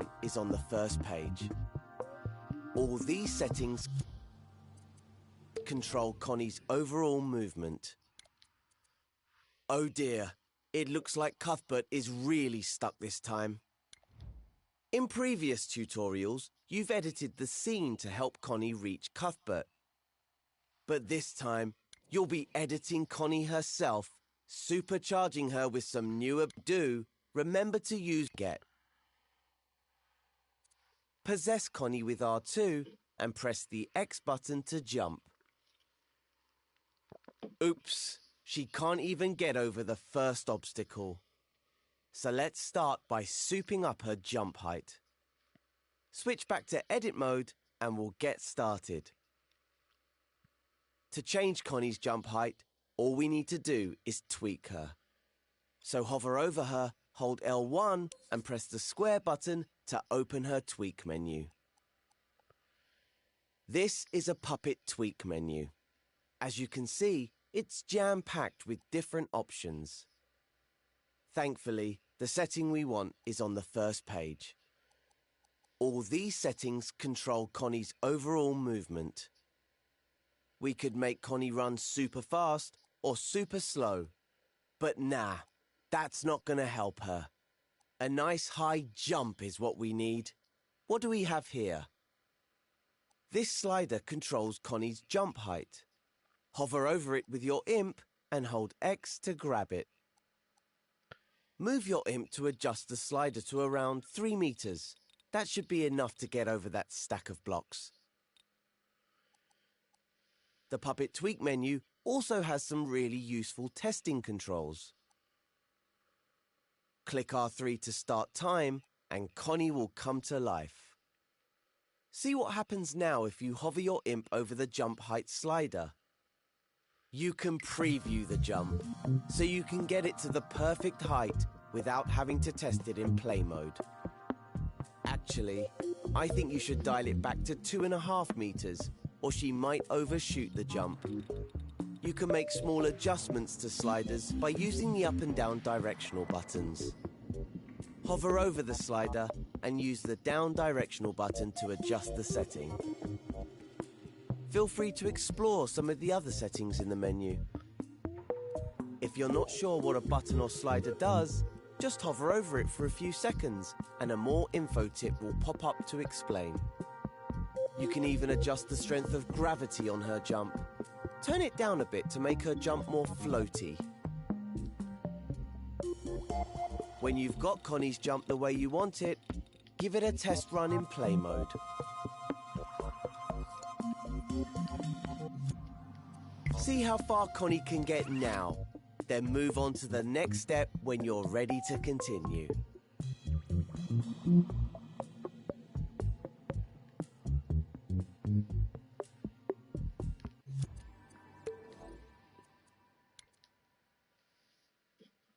want is on the first page. All these settings control Connie's overall movement. Oh dear, it looks like Cuthbert is really stuck this time. In previous tutorials, you've edited the scene to help Connie reach Cuthbert. But this time, you'll be editing Connie herself, supercharging her with some newer remember to use get. Possess Connie with R2 and press the X button to jump. Oops, she can't even get over the first obstacle. So let's start by souping up her jump height. Switch back to edit mode and we'll get started. To change Connie's jump height, all we need to do is tweak her. So hover over her, hold L1 and press the square button to open her tweak menu. This is a puppet tweak menu. As you can see, it's jam-packed with different options. Thankfully, the setting we want is on the first page. All these settings control Connie's overall movement. We could make Connie run super fast or super slow. But nah, that's not going to help her. A nice high jump is what we need. What do we have here? This slider controls Connie's jump height. Hover over it with your imp and hold X to grab it. Move your imp to adjust the slider to around 3 meters. That should be enough to get over that stack of blocks. The Puppet Tweak menu also has some really useful testing controls. Click R3 to start time and Connie will come to life. See what happens now if you hover your imp over the jump height slider. You can preview the jump, so you can get it to the perfect height without having to test it in play mode. Actually, I think you should dial it back to 2.5 meters, or she might overshoot the jump. You can make small adjustments to sliders by using the up and down directional buttons. Hover over the slider and use the down directional button to adjust the setting. Feel free to explore some of the other settings in the menu. If you're not sure what a button or slider does, just hover over it for a few seconds and a more info tip will pop up to explain. You can even adjust the strength of gravity on her jump. Turn it down a bit to make her jump more floaty. When you've got Connie's jump the way you want it, give it a test run in play mode. See how far Connie can get now, then move on to the next step when you're ready to continue.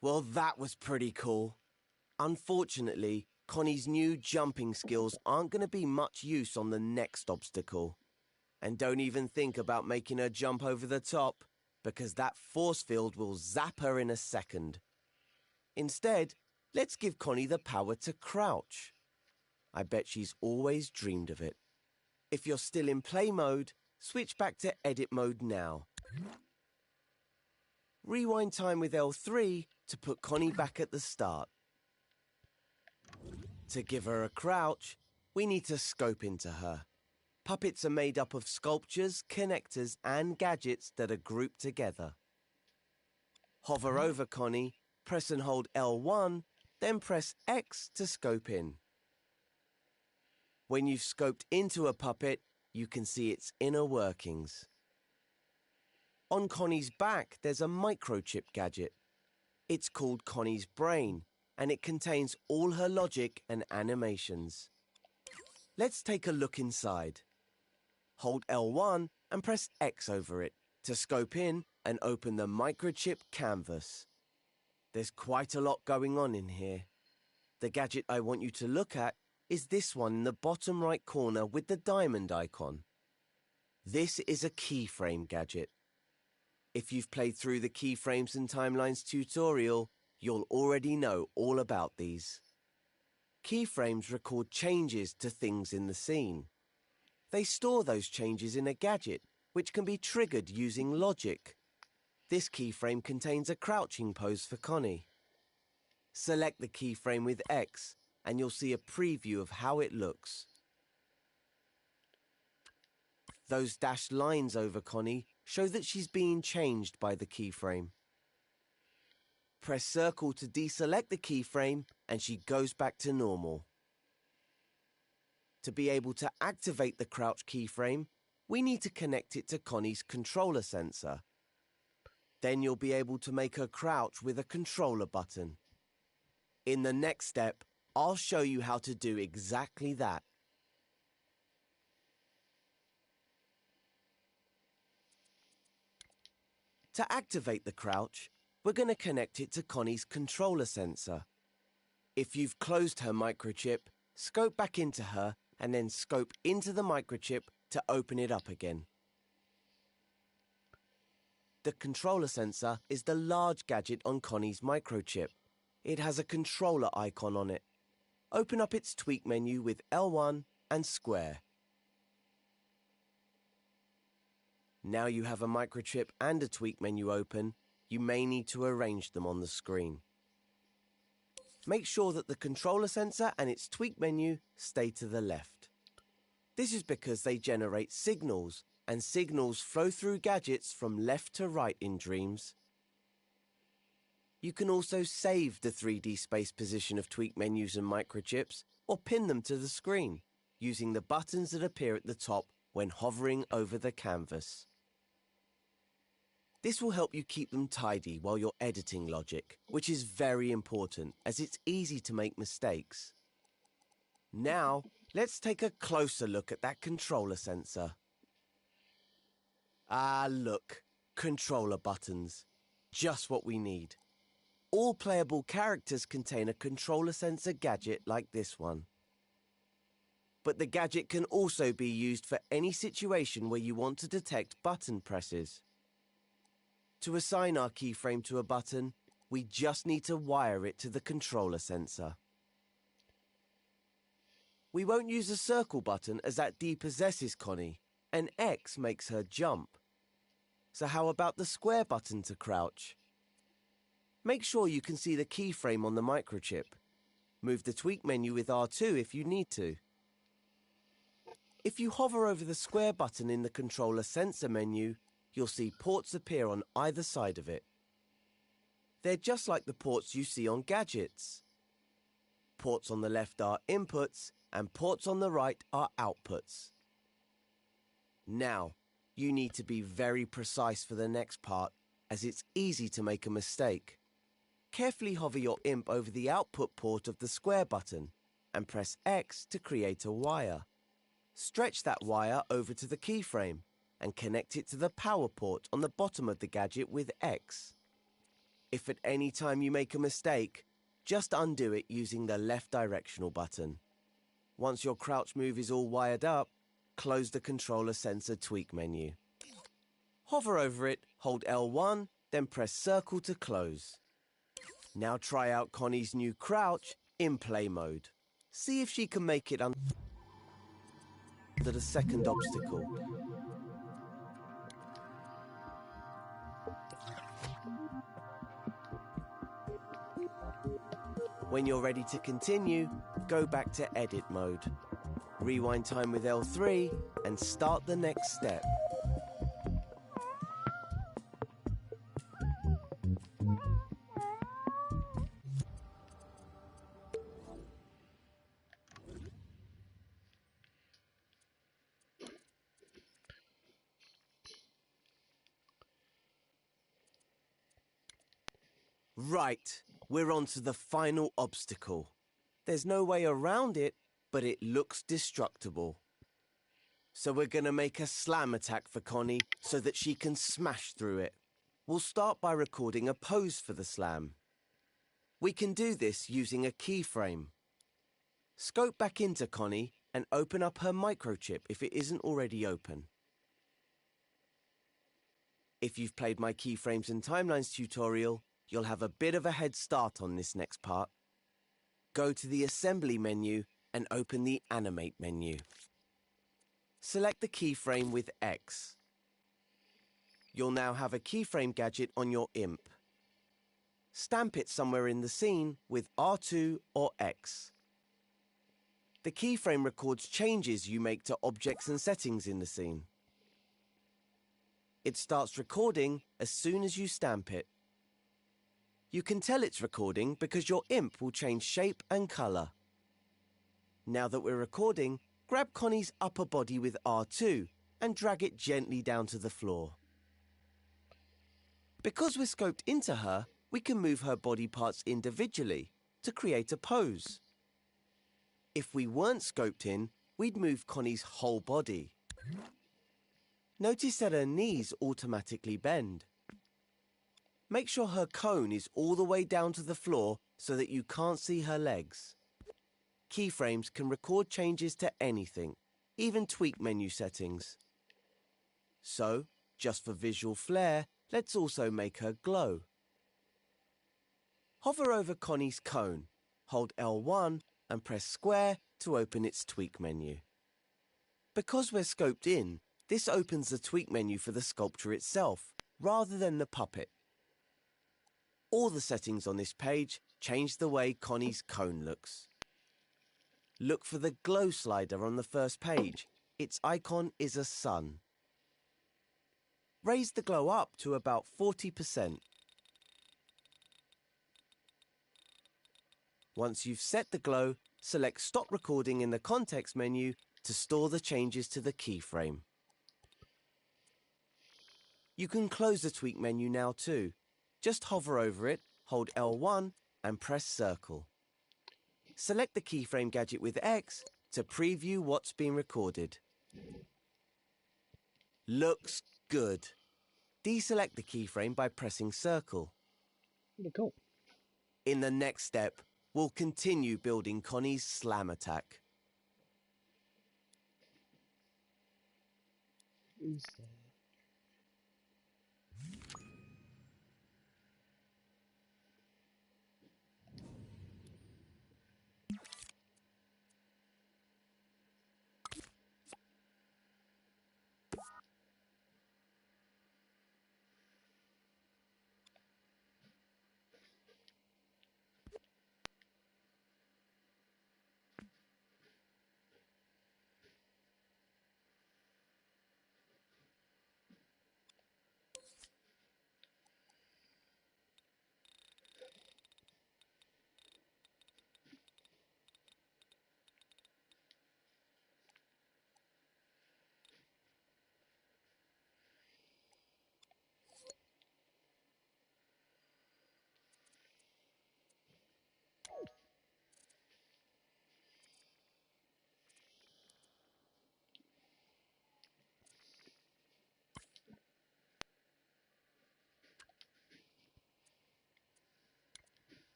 Well, that was pretty cool. Unfortunately, Connie's new jumping skills aren't going to be much use on the next obstacle. And don't even think about making her jump over the top, because that force field will zap her in a second. Instead, let's give Connie the power to crouch. I bet she's always dreamed of it. If you're still in play mode, switch back to edit mode now. Rewind time with L3 to put Connie back at the start. To give her a crouch, we need to scope into her. Puppets are made up of sculptures, connectors and gadgets that are grouped together. Hover over Connie, press and hold L1, then press X to scope in. When you've scoped into a puppet, you can see its inner workings. On Connie's back, there's a microchip gadget. It's called Connie's brain, and it contains all her logic and animations. Let's take a look inside. Hold L1 and press X over it to scope in and open the microchip canvas. There's quite a lot going on in here. The gadget I want you to look at is this one in the bottom right corner with the diamond icon. This is a keyframe gadget. If you've played through the Keyframes and Timelines tutorial, you'll already know all about these. Keyframes record changes to things in the scene. They store those changes in a gadget, which can be triggered using logic. This keyframe contains a crouching pose for Connie. Select the keyframe with X, and you'll see a preview of how it looks. Those dashed lines over Connie show that she's being changed by the keyframe. Press circle to deselect the keyframe, and she goes back to normal. To be able to activate the crouch keyframe, we need to connect it to Connie's controller sensor. Then you'll be able to make her crouch with a controller button. In the next step, I'll show you how to do exactly that. To activate the crouch, we're going to connect it to Connie's controller sensor. If you've closed her microchip, scope back into her and then scope into the microchip to open it up again. The controller sensor is the large gadget on Connie's microchip. It has a controller icon on it. Open up its tweak menu with L1 and square. Now you have a microchip and a tweak menu open, you may need to arrange them on the screen. Make sure that the controller sensor and its tweak menu stay to the left. This is because they generate signals, and signals flow through gadgets from left to right in Dreams. You can also save the 3D space position of tweak menus and microchips, or pin them to the screen, using the buttons that appear at the top when hovering over the canvas. This will help you keep them tidy while you're editing logic, which is very important as it's easy to make mistakes. Now, let's take a closer look at that controller sensor. Ah, look, controller buttons. Just what we need. All playable characters contain a controller sensor gadget like this one. But the gadget can also be used for any situation where you want to detect button presses. To assign our keyframe to a button, we just need to wire it to the controller sensor. We won't use a circle button as that depossesses Connie, and X makes her jump. So how about the square button to crouch? Make sure you can see the keyframe on the microchip. Move the tweak menu with R2 if you need to. If you hover over the square button in the controller sensor menu, you'll see ports appear on either side of it. They're just like the ports you see on gadgets. Ports on the left are inputs, and ports on the right are outputs. Now, you need to be very precise for the next part, as it's easy to make a mistake. Carefully hover your imp over the output port of the square button, and press X to create a wire. Stretch that wire over to the keyframe, and connect it to the power port on the bottom of the gadget with X. If at any time you make a mistake, just undo it using the left directional button. Once your crouch move is all wired up, close the controller sensor tweak menu. Hover over it, hold L1, then press circle to close. Now try out Connie's new crouch in play mode. See if she can make it under the second obstacle. When you're ready to continue, go back to edit mode. Rewind time with L3 and start the next step. Right, we're on to the final obstacle. There's no way around it, but it looks destructible. So we're going to make a slam attack for Connie so that she can smash through it. We'll start by recording a pose for the slam. We can do this using a keyframe. Scope back into Connie and open up her microchip if it isn't already open. If you've played my Keyframes and Timelines tutorial, you'll have a bit of a head start on this next part. Go to the Assembly menu and open the Animate menu. Select the keyframe with X. You'll now have a keyframe gadget on your imp. Stamp it somewhere in the scene with R2 or X. The keyframe records changes you make to objects and settings in the scene. It starts recording as soon as you stamp it. You can tell it's recording because your imp will change shape and colour. Now that we're recording, grab Connie's upper body with R2 and drag it gently down to the floor. Because we're scoped into her, we can move her body parts individually to create a pose. If we weren't scoped in, we'd move Connie's whole body. Notice that her knees automatically bend. Make sure her cone is all the way down to the floor so that you can't see her legs. Keyframes can record changes to anything, even tweak menu settings. So, just for visual flair, let's also make her glow. Hover over Connie's cone, hold L1 and press square to open its tweak menu. Because we're scoped in, this opens the tweak menu for the sculpture itself, rather than the puppet. All the settings on this page change the way Connie's cone looks. Look for the glow slider on the first page. Its icon is a sun. Raise the glow up to about 40%. Once you've set the glow, select Stop Recording in the context menu to store the changes to the keyframe. You can close the tweak menu now too. Just hover over it, hold L1 and press circle. Select the keyframe gadget with X to preview what's being recorded. Looks good. Deselect the keyframe by pressing circle. Pretty cool. In the next step, we'll continue building Connie's slam attack.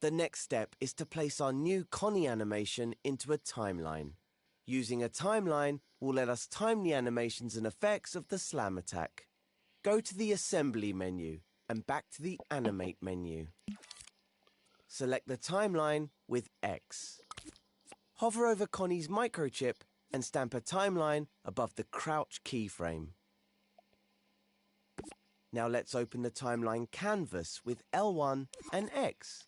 The next step is to place our new Connie animation into a timeline. Using a timeline will let us time the animations and effects of the slam attack. Go to the Assembly menu and back to the Animate menu. Select the timeline with X. Hover over Connie's microchip and stamp a timeline above the crouch keyframe. Now let's open the timeline canvas with L1 and X.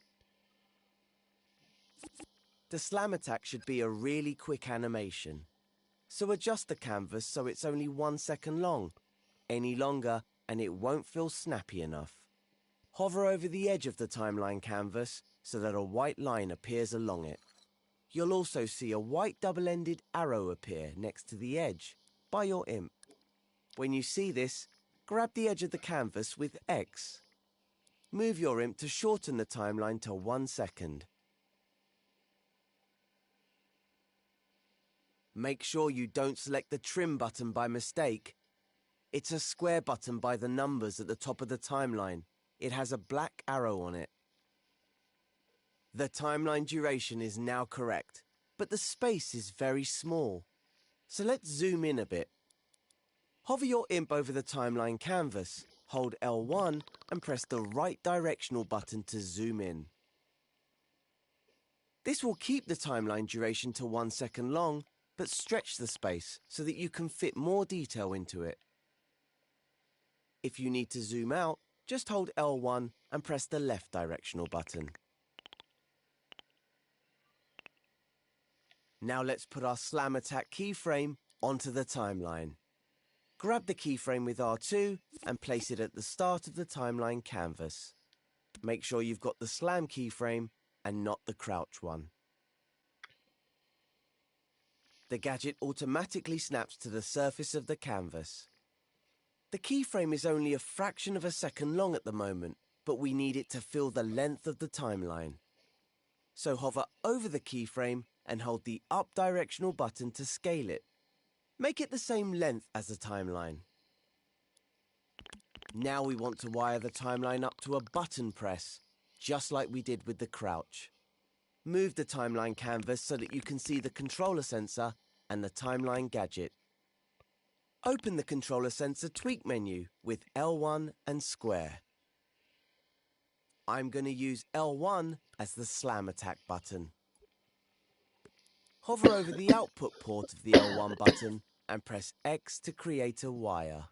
The slam attack should be a really quick animation. So adjust the canvas so it's only 1 second long. Any longer and it won't feel snappy enough. Hover over the edge of the timeline canvas so that a white line appears along it. You'll also see a white double-ended arrow appear next to the edge by your imp. When you see this, grab the edge of the canvas with X. Move your imp to shorten the timeline to 1 second. Make sure you don't select the trim button by mistake. It's a square button by the numbers at the top of the timeline. It has a black arrow on it. The timeline duration is now correct, but the space is very small. So let's zoom in a bit. Hover your imp over the timeline canvas, hold L1 and press the right directional button to zoom in. This will keep the timeline duration to 1 second long, but stretch the space so that you can fit more detail into it. If you need to zoom out, just hold L1 and press the left directional button. Now let's put our Slam Attack keyframe onto the timeline. Grab the keyframe with R2 and place it at the start of the timeline canvas. Make sure you've got the Slam keyframe and not the crouch one. The gadget automatically snaps to the surface of the canvas. The keyframe is only a fraction of a second long at the moment, but we need it to fill the length of the timeline. So hover over the keyframe and hold the up directional button to scale it. Make it the same length as the timeline. Now we want to wire the timeline up to a button press, just like we did with the crouch. Move the timeline canvas so that you can see the controller sensor and the timeline gadget. Open the controller sensor tweak menu with L1 and square. I'm going to use L1 as the Slam Attack button. Hover over the output port of the L1 button and press X to create a wire.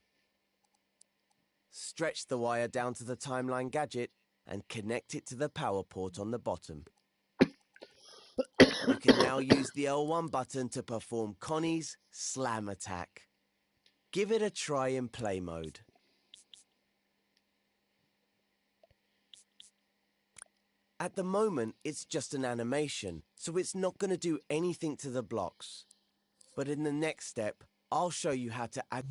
Stretch the wire down to the timeline gadget and connect it to the power port on the bottom. You can now use the L1 button to perform Connie's Slam Attack. Give it a try in play mode. At the moment, it's just an animation, so it's not going to do anything to the blocks. But in the next step, I'll show you how to add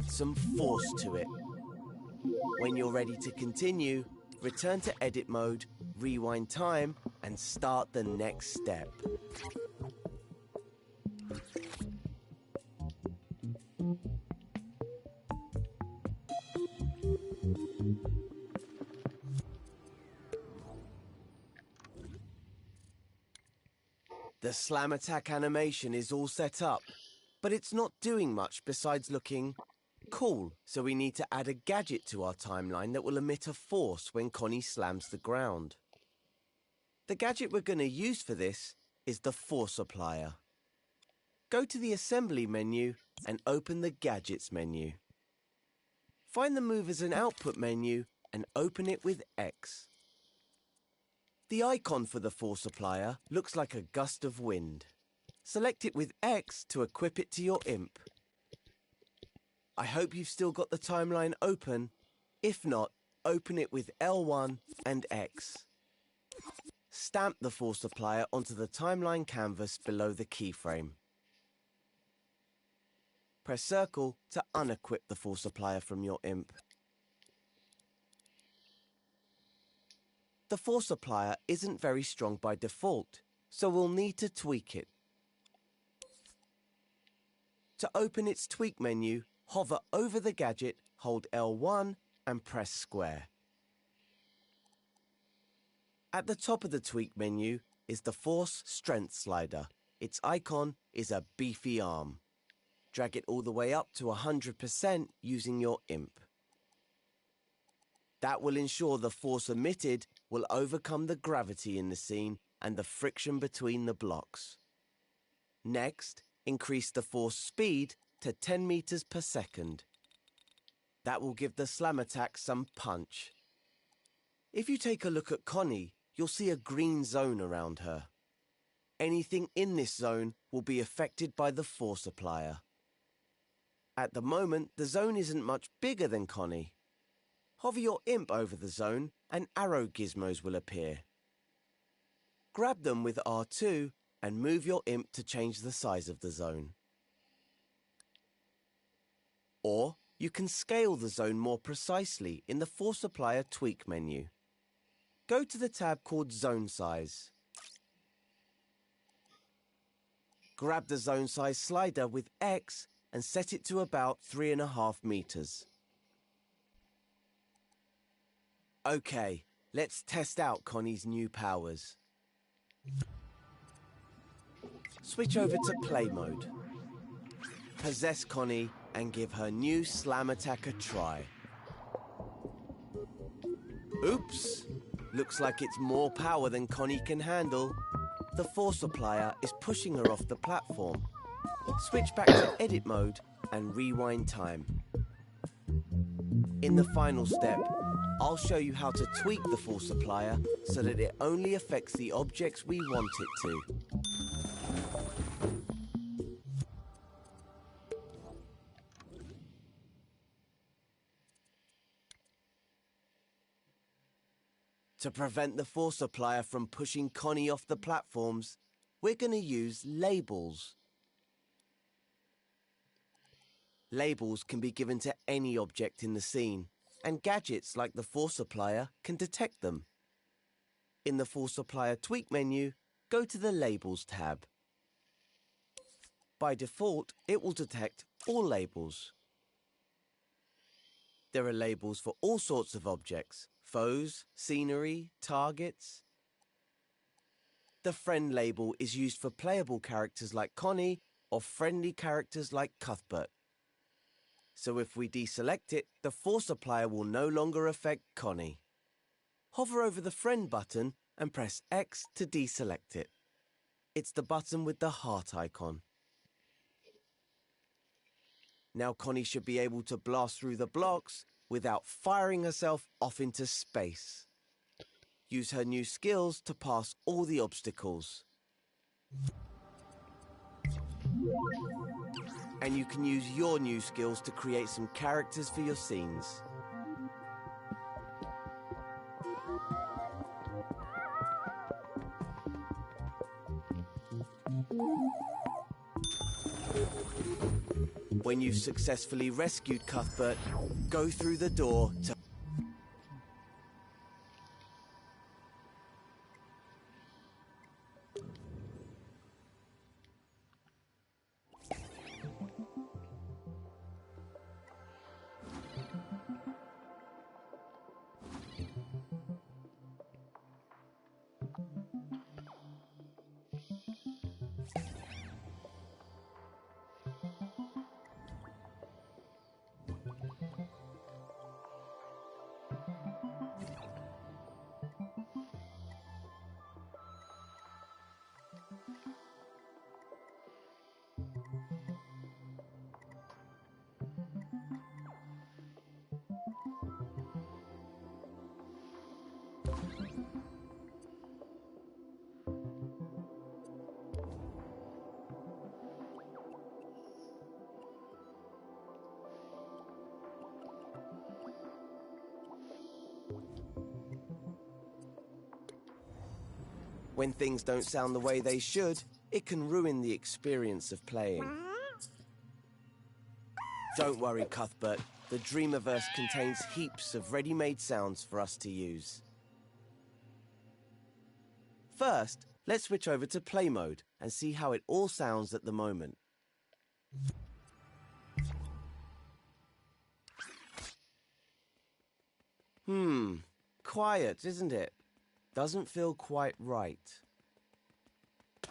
some force to it. When you're ready to continue, return to edit mode, rewind time, and start the next step. The Slam Attack animation is all set up, but it's not doing much besides looking cool, so we need to add a gadget to our timeline that will emit a force when Connie slams the ground. The gadget we're going to use for this is the Force Applier. Go to the Assembly menu and open the Gadgets menu. Find the Movers and Output menu and open it with X. The icon for the Force Applier looks like a gust of wind. Select it with X to equip it to your imp. I hope you've still got the timeline open. If not, open it with L1 and X. Stamp the Force Applier onto the timeline canvas below the keyframe. Press circle to unequip the Force Applier from your imp. The Force Applier isn't very strong by default, so we'll need to tweak it. To open its tweak menu, hover over the gadget, hold L1 and press square. At the top of the tweak menu is the Force Strength slider. Its icon is a beefy arm. Drag it all the way up to 100% using your imp. That will ensure the force emitted will overcome the gravity in the scene and the friction between the blocks. Next, increase the force speed to 10 meters per second. That will give the Slam Attack some punch. If you take a look at Connie, you'll see a green zone around her. Anything in this zone will be affected by the Force Applier. At the moment, the zone isn't much bigger than Connie. Hover your imp over the zone and arrow gizmos will appear. Grab them with R2 and move your imp to change the size of the zone. Or you can scale the zone more precisely in the Force Applier tweak menu. Go to the tab called Zone Size. Grab the zone size slider with X and set it to about 3.5 meters. Okay, let's test out Connie's new powers. Switch over to play mode. Possess Connie and give her new Slam Attack a try. Oops! Looks like it's more power than Connie can handle. The force applier is pushing her off the platform. Switch back to edit mode and rewind time. In the final step, I'll show you how to tweak the force applier so that it only affects the objects we want it to. To prevent the force applier from pushing Connie off the platforms, we're going to use labels. Labels can be given to any object in the scene, and gadgets like the force applier can detect them. In the force applier tweak menu, go to the Labels tab. By default, it will detect all labels. There are labels for all sorts of objects: foes, scenery, targets. The friend label is used for playable characters like Connie or friendly characters like Cuthbert. So if we deselect it, the force applier will no longer affect Connie. Hover over the friend button and press X to deselect it. It's the button with the heart icon. Now Connie should be able to blast through the blocks without firing herself off into space. Use her new skills to pass all the obstacles. And you can use your new skills to create some characters for your scenes. When you've successfully rescued Cuthbert, go through the door to... When things don't sound the way they should, it can ruin the experience of playing. Don't worry, Cuthbert. The Dreamiverse contains heaps of ready-made sounds for us to use. First, let's switch over to play mode and see how it all sounds at the moment. Quiet, isn't it? Doesn't feel quite right.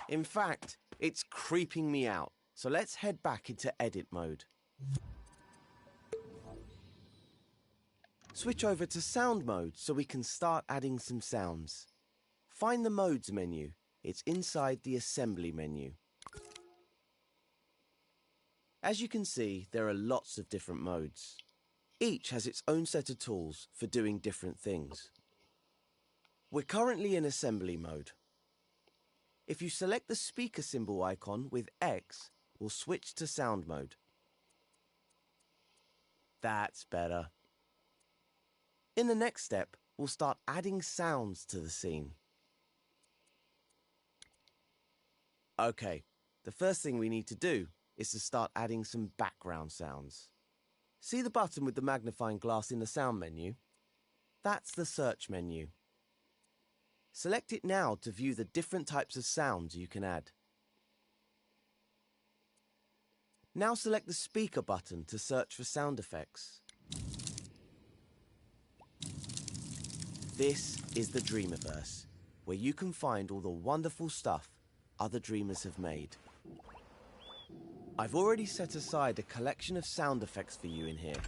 In fact, it's creeping me out. So let's head back into edit mode. Switch over to sound mode so we can start adding some sounds. Find the modes menu. It's inside the assembly menu. As you can see, there are lots of different modes. Each has its own set of tools for doing different things. We're currently in assembly mode. If you select the speaker symbol icon with X, we'll switch to sound mode. That's better. In the next step, we'll start adding sounds to the scene. Okay, the first thing we need to do is to start adding some background sounds. See the button with the magnifying glass in the sound menu? That's the search menu. Select it now to view the different types of sounds you can add. Now select the speaker button to search for sound effects. This is the Dreamiverse, where you can find all the wonderful stuff other dreamers have made. I've already set aside a collection of sound effects for you in here.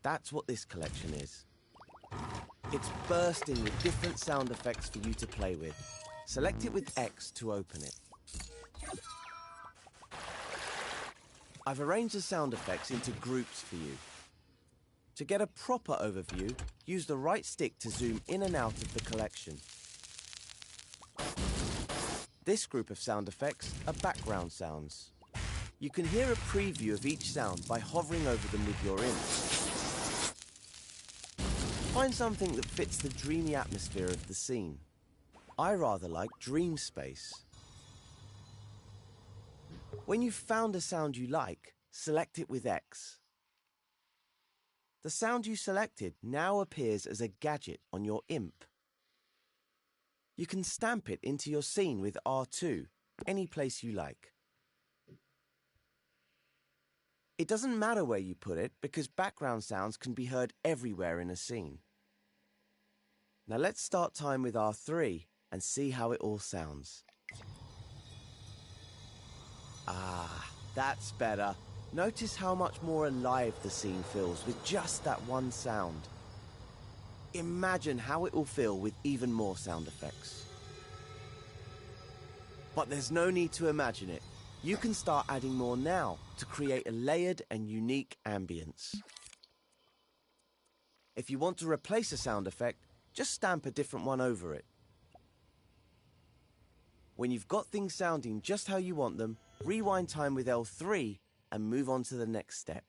That's what this collection is. It's bursting with different sound effects for you to play with. Select it with X to open it. I've arranged the sound effects into groups for you. To get a proper overview, use the right stick to zoom in and out of the collection. This group of sound effects are background sounds. You can hear a preview of each sound by hovering over them with your imp. Find something that fits the dreamy atmosphere of the scene. I rather like Dream Space. When you've found a sound you like, select it with X. The sound you selected now appears as a gadget on your imp. You can stamp it into your scene with R2, any place you like. It doesn't matter where you put it because background sounds can be heard everywhere in a scene. Now let's start time with R3 and see how it all sounds. Ah, that's better. Notice how much more alive the scene feels with just that one sound. Imagine how it will feel with even more sound effects. But there's no need to imagine it. You can start adding more now to create a layered and unique ambience. If you want to replace a sound effect, just stamp a different one over it. When you've got things sounding just how you want them, rewind time with L3 and move on to the next step.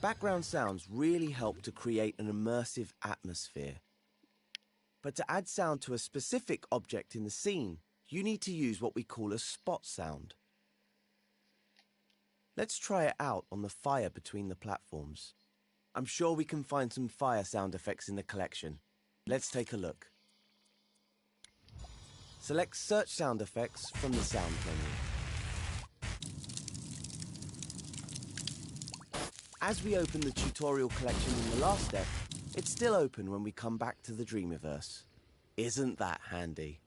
Background sounds really help to create an immersive atmosphere. But to add sound to a specific object in the scene, you need to use what we call a spot sound. Let's try it out on the fire between the platforms. I'm sure we can find some fire sound effects in the collection. Let's take a look. Select Search Sound Effects from the Sound menu. As we open the tutorial collection in the last step, it's still open when we come back to the Dreamiverse. Isn't that handy?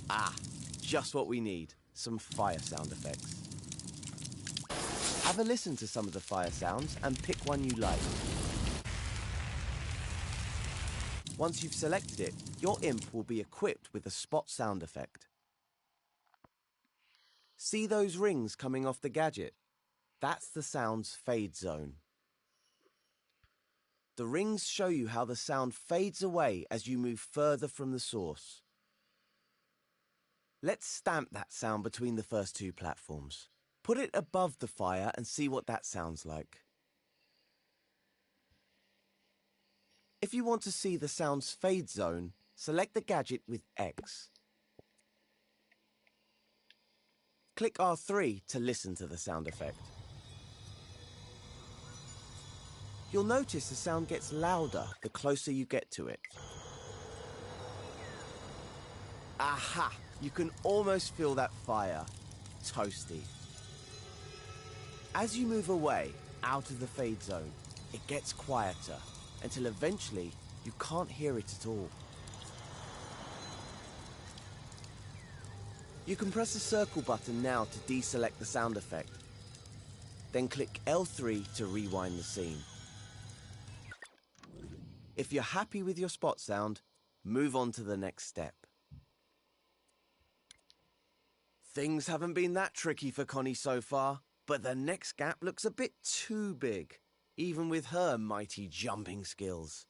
Ah, just what we need, some fire sound effects. Have a listen to some of the fire sounds and pick one you like. Once you've selected it, your imp will be equipped with a spot sound effect. See those rings coming off the gadget? That's the sound's fade zone. The rings show you how the sound fades away as you move further from the source. Let's stamp that sound between the first two platforms. Put it above the fire and see what that sounds like. If you want to see the sound's fade zone, select the gadget with X. Click R3 to listen to the sound effect. You'll notice the sound gets louder the closer you get to it. Aha! You can almost feel that fire. Toasty. As you move away, out of the fade zone, it gets quieter, until eventually you can't hear it at all. You can press the circle button now to deselect the sound effect. Then click L3 to rewind the scene. If you're happy with your spot sound, move on to the next step. Things haven't been that tricky for Connie so far, but the next gap looks a bit too big, even with her mighty jumping skills.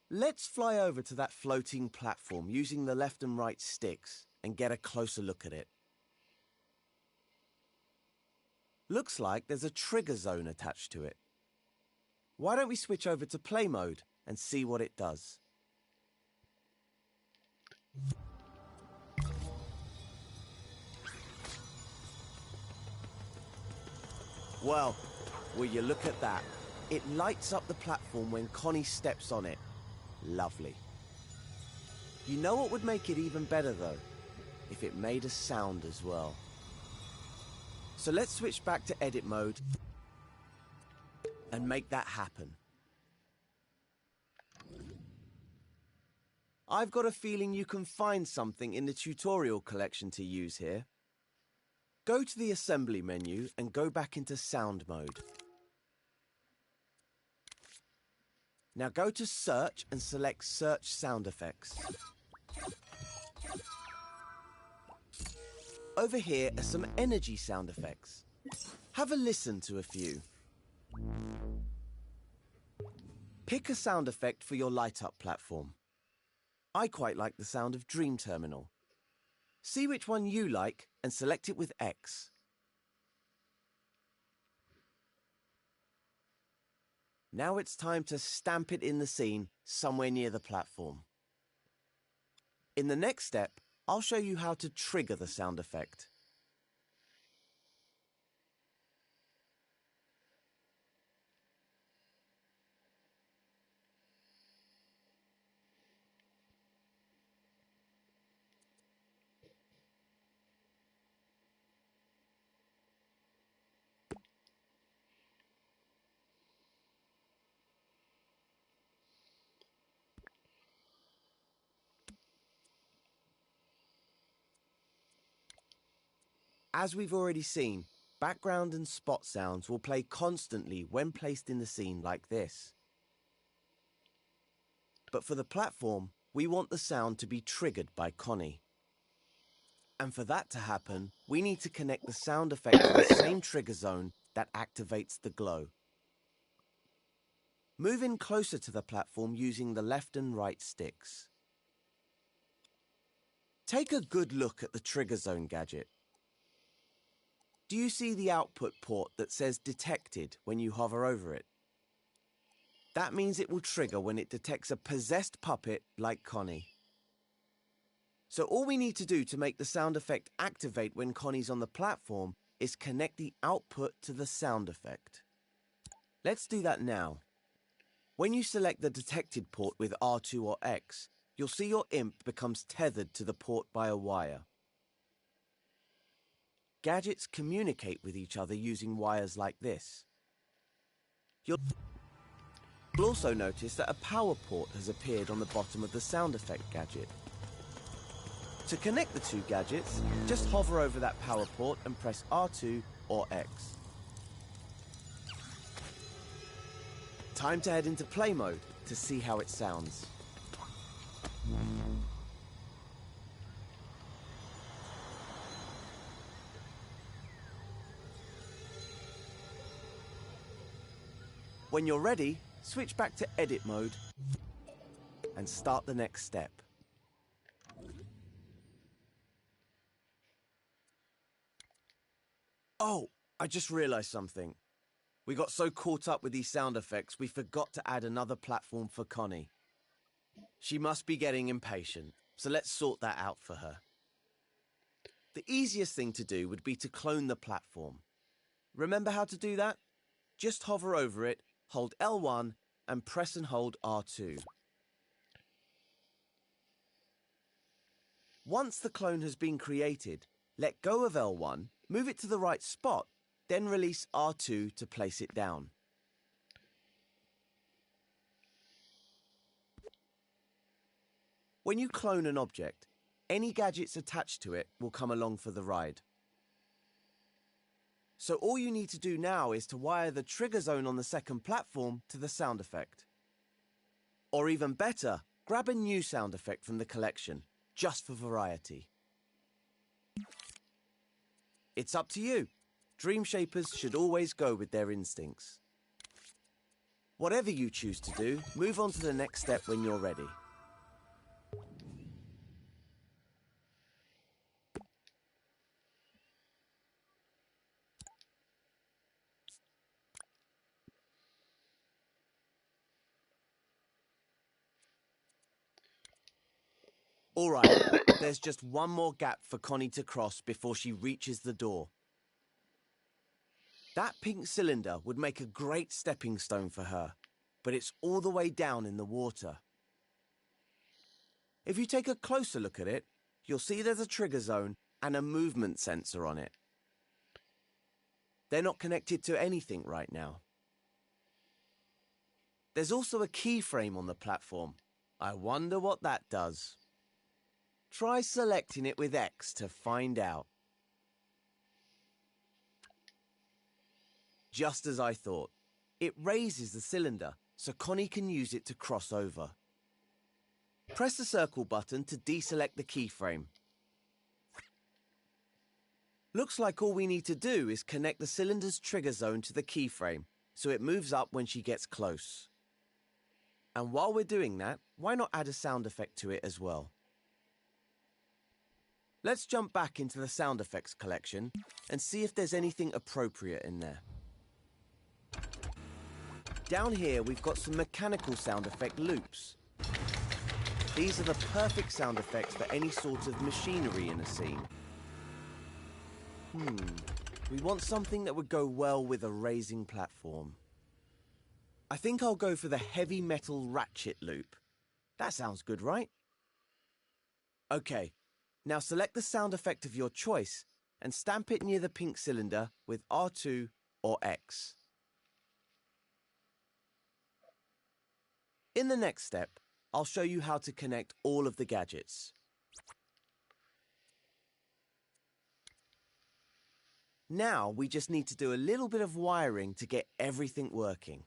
Let's fly over to that floating platform using the left and right sticks and get a closer look at it. Looks like there's a trigger zone attached to it. Why don't we switch over to play mode and see what it does? Well, will you look at that? It lights up the platform when Connie steps on it. Lovely. You know what would make it even better though? If it made a sound as well. So let's switch back to edit mode and make that happen. I've got a feeling you can find something in the tutorial collection to use here. Go to the assembly menu and go back into sound mode. Now go to search and select search sound effects. Over here are some energy sound effects. Have a listen to a few. Pick a sound effect for your light-up platform. I quite like the sound of Dream Terminal. See which one you like and select it with X. Now it's time to stamp it in the scene somewhere near the platform. In the next step, I'll show you how to trigger the sound effect. As we've already seen, background and spot sounds will play constantly when placed in the scene like this. But for the platform, we want the sound to be triggered by Connie. And for that to happen, we need to connect the sound effect to the same trigger zone that activates the glow. Move in closer to the platform using the left and right sticks. Take a good look at the trigger zone gadget. Do you see the output port that says detected when you hover over it? That means it will trigger when it detects a possessed puppet like Connie. So all we need to do to make the sound effect activate when Connie's on the platform is connect the output to the sound effect. Let's do that now. When you select the detected port with R2 or X, you'll see your imp becomes tethered to the port by a wire. Gadgets communicate with each other using wires like this. You'll also notice that a power port has appeared on the bottom of the sound effect gadget. To connect the two gadgets, just hover over that power port and press R2 or X. Time to head into play mode to see how it sounds. When you're ready, switch back to edit mode and start the next step. Oh, I just realized something. We got so caught up with these sound effects, we forgot to add another platform for Connie. She must be getting impatient, so let's sort that out for her. The easiest thing to do would be to clone the platform. Remember how to do that? Just hover over it, hold L1, and press and hold R2. Once the clone has been created, let go of L1, move it to the right spot, then release R2 to place it down. When you clone an object, any gadgets attached to it will come along for the ride. So all you need to do now is to wire the trigger zone on the second platform to the sound effect. Or even better, grab a new sound effect from the collection, just for variety. It's up to you. Dream Shapers should always go with their instincts. Whatever you choose to do, move on to the next step when you're ready. All right, there's just one more gap for Connie to cross before she reaches the door. That pink cylinder would make a great stepping stone for her, but it's all the way down in the water. If you take a closer look at it, you'll see there's a trigger zone and a movement sensor on it. They're not connected to anything right now. There's also a keyframe on the platform. I wonder what that does. Try selecting it with X to find out. Just as I thought. It raises the cylinder, so Connie can use it to cross over. Press the circle button to deselect the keyframe. Looks like all we need to do is connect the cylinder's trigger zone to the keyframe, so it moves up when she gets close. And while we're doing that, why not add a sound effect to it as well? Let's jump back into the sound effects collection and see if there's anything appropriate in there. Down here, we've got some mechanical sound effect loops. These are the perfect sound effects for any sort of machinery in a scene. We want something that would go well with a raising platform. I think I'll go for the heavy metal ratchet loop. That sounds good, right? Okay, now select the sound effect of your choice and stamp it near the pink cylinder with R2 or X. In the next step, I'll show you how to connect all of the gadgets. Now we just need to do a little bit of wiring to get everything working.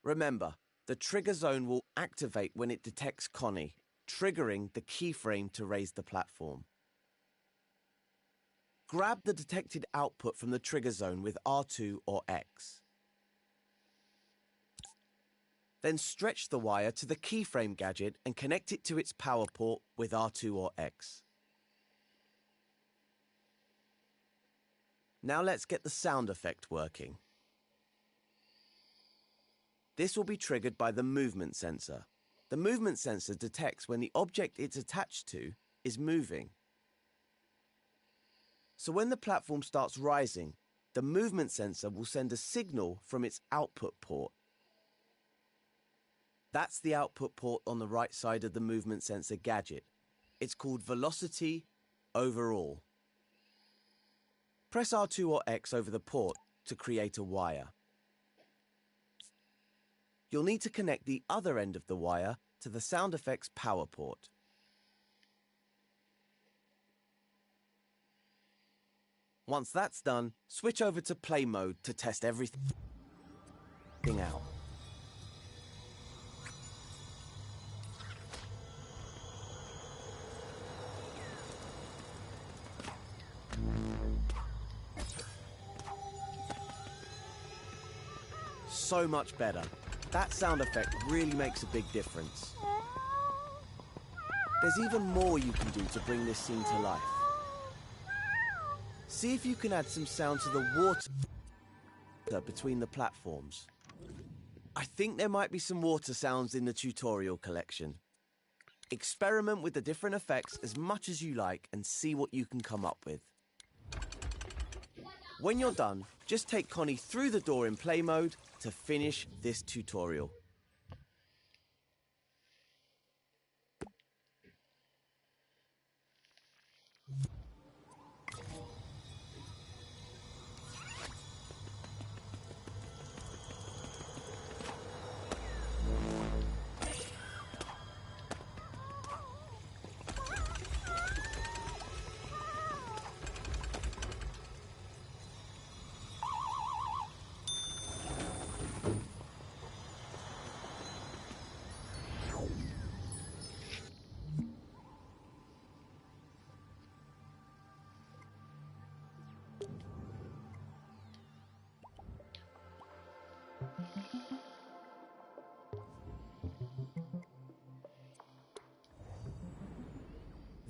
Remember, the trigger zone will activate when it detects Connie, triggering the keyframe to raise the platform. Grab the detected output from the trigger zone with R2 or X. Then stretch the wire to the keyframe gadget and connect it to its power port with R2 or X. Now let's get the sound effect working. This will be triggered by the movement sensor. The movement sensor detects when the object it's attached to is moving. So when the platform starts rising, the movement sensor will send a signal from its output port. That's the output port on the right side of the movement sensor gadget. It's called velocity overall. Press R2 or X over the port to create a wire. You'll need to connect the other end of the wire to the sound effects power port. Once that's done, switch over to play mode to test everything out. So much better. That sound effect really makes a big difference. There's even more you can do to bring this scene to life. See if you can add some sound to the water between the platforms. I think there might be some water sounds in the tutorial collection. Experiment with the different effects as much as you like and see what you can come up with. When you're done, just take Connie through the door in play mode to finish this tutorial.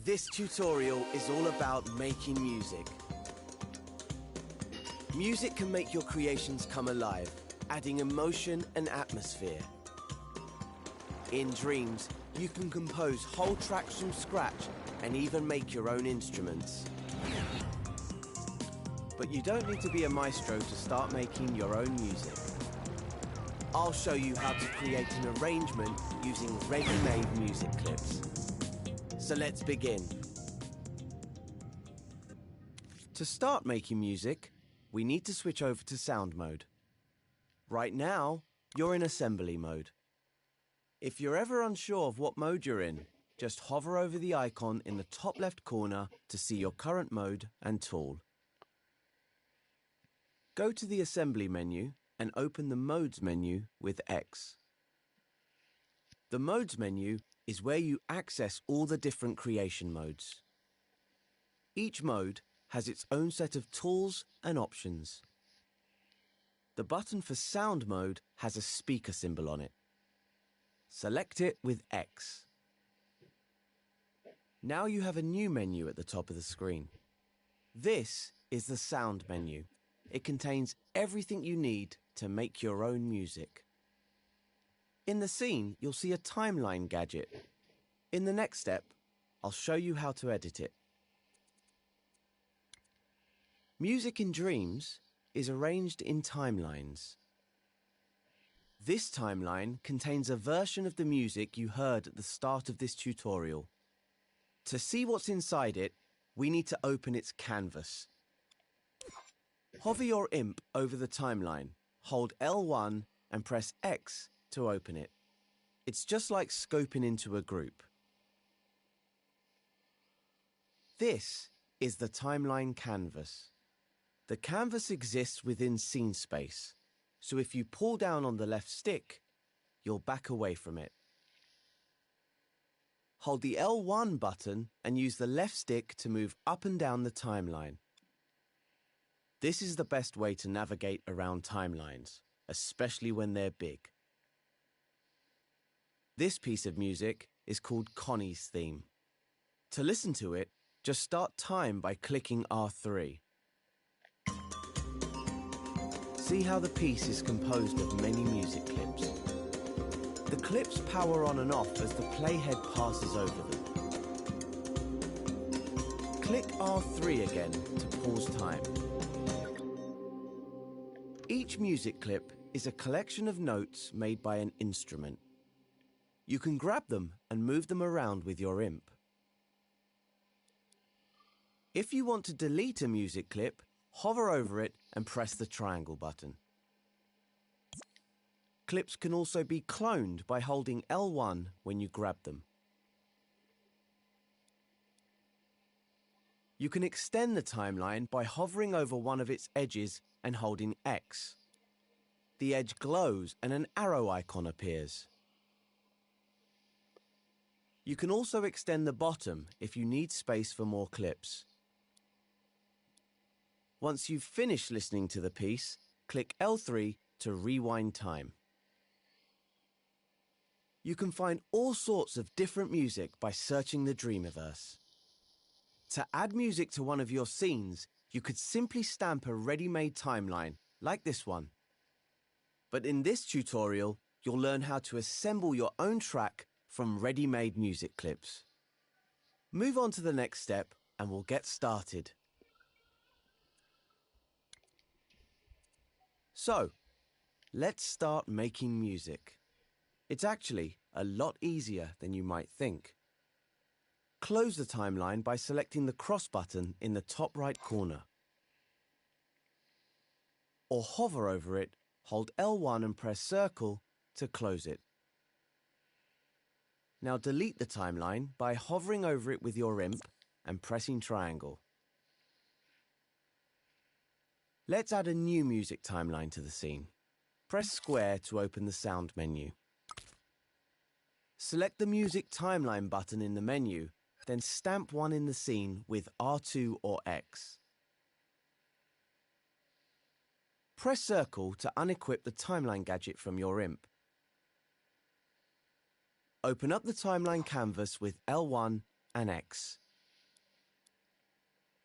This tutorial is all about making music. Music can make your creations come alive, adding emotion and atmosphere. In Dreams, you can compose whole tracks from scratch and even make your own instruments. But you don't need to be a maestro to start making your own music. I'll show you how to create an arrangement using ready-made music clips. So let's begin. To start making music, we need to switch over to sound mode. Right now, you're in assembly mode. If you're ever unsure of what mode you're in, just hover over the icon in the top left corner to see your current mode and tool. Go to the Assembly menu and open the Modes menu with X. The Modes menu is where you access all the different creation modes. Each mode has its own set of tools and options. The button for Sound mode has a speaker symbol on it. Select it with X. Now you have a new menu at the top of the screen. This is the Sound menu. It contains everything you need to make your own music. In the scene, you'll see a timeline gadget. In the next step, I'll show you how to edit it. Music in Dreams is arranged in timelines. This timeline contains a version of the music you heard at the start of this tutorial. To see what's inside it, we need to open its canvas. Hover your imp over the timeline, hold L1 and press X to open it. It's just like scoping into a group. This is the timeline canvas. The canvas exists within scene space, so if you pull down on the left stick, you'll back away from it. Hold the L1 button and use the left stick to move up and down the timeline. This is the best way to navigate around timelines, especially when they're big. This piece of music is called Connie's theme. To listen to it, just start time by clicking R3. See how the piece is composed of many music clips. The clips power on and off as the playhead passes over them. Click R3 again to pause time. Each music clip is a collection of notes made by an instrument. You can grab them and move them around with your imp. If you want to delete a music clip, hover over it and press the triangle button. Clips can also be cloned by holding L1 when you grab them. You can extend the timeline by hovering over one of its edges and holding X. The edge glows and an arrow icon appears. You can also extend the bottom if you need space for more clips. Once you've finished listening to the piece, click L3 to rewind time. You can find all sorts of different music by searching the Dreamiverse. To add music to one of your scenes, you could simply stamp a ready-made timeline, like this one. But in this tutorial, you'll learn how to assemble your own track from ready-made music clips. Move on to the next step and we'll get started. So, let's start making music. It's actually a lot easier than you might think. Close the timeline by selecting the cross button in the top right corner. Or hover over it, hold L1 and press circle to close it. Now delete the timeline by hovering over it with your imp and pressing triangle. Let's add a new music timeline to the scene. Press square to open the sound menu. Select the music timeline button in the menu, then stamp one in the scene with R2 or X. Press circle to unequip the timeline gadget from your imp. Open up the timeline canvas with L1 and X.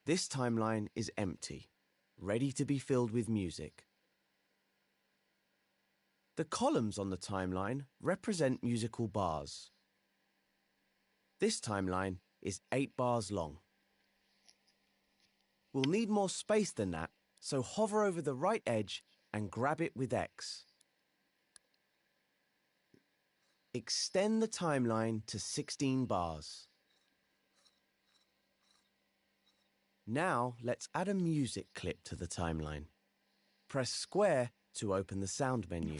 This timeline is empty, ready to be filled with music. The columns on the timeline represent musical bars. This timeline is 8 bars long. We'll need more space than that, so hover over the right edge and grab it with X. Extend the timeline to 16 bars. Now let's add a music clip to the timeline. Press square to open the sound menu.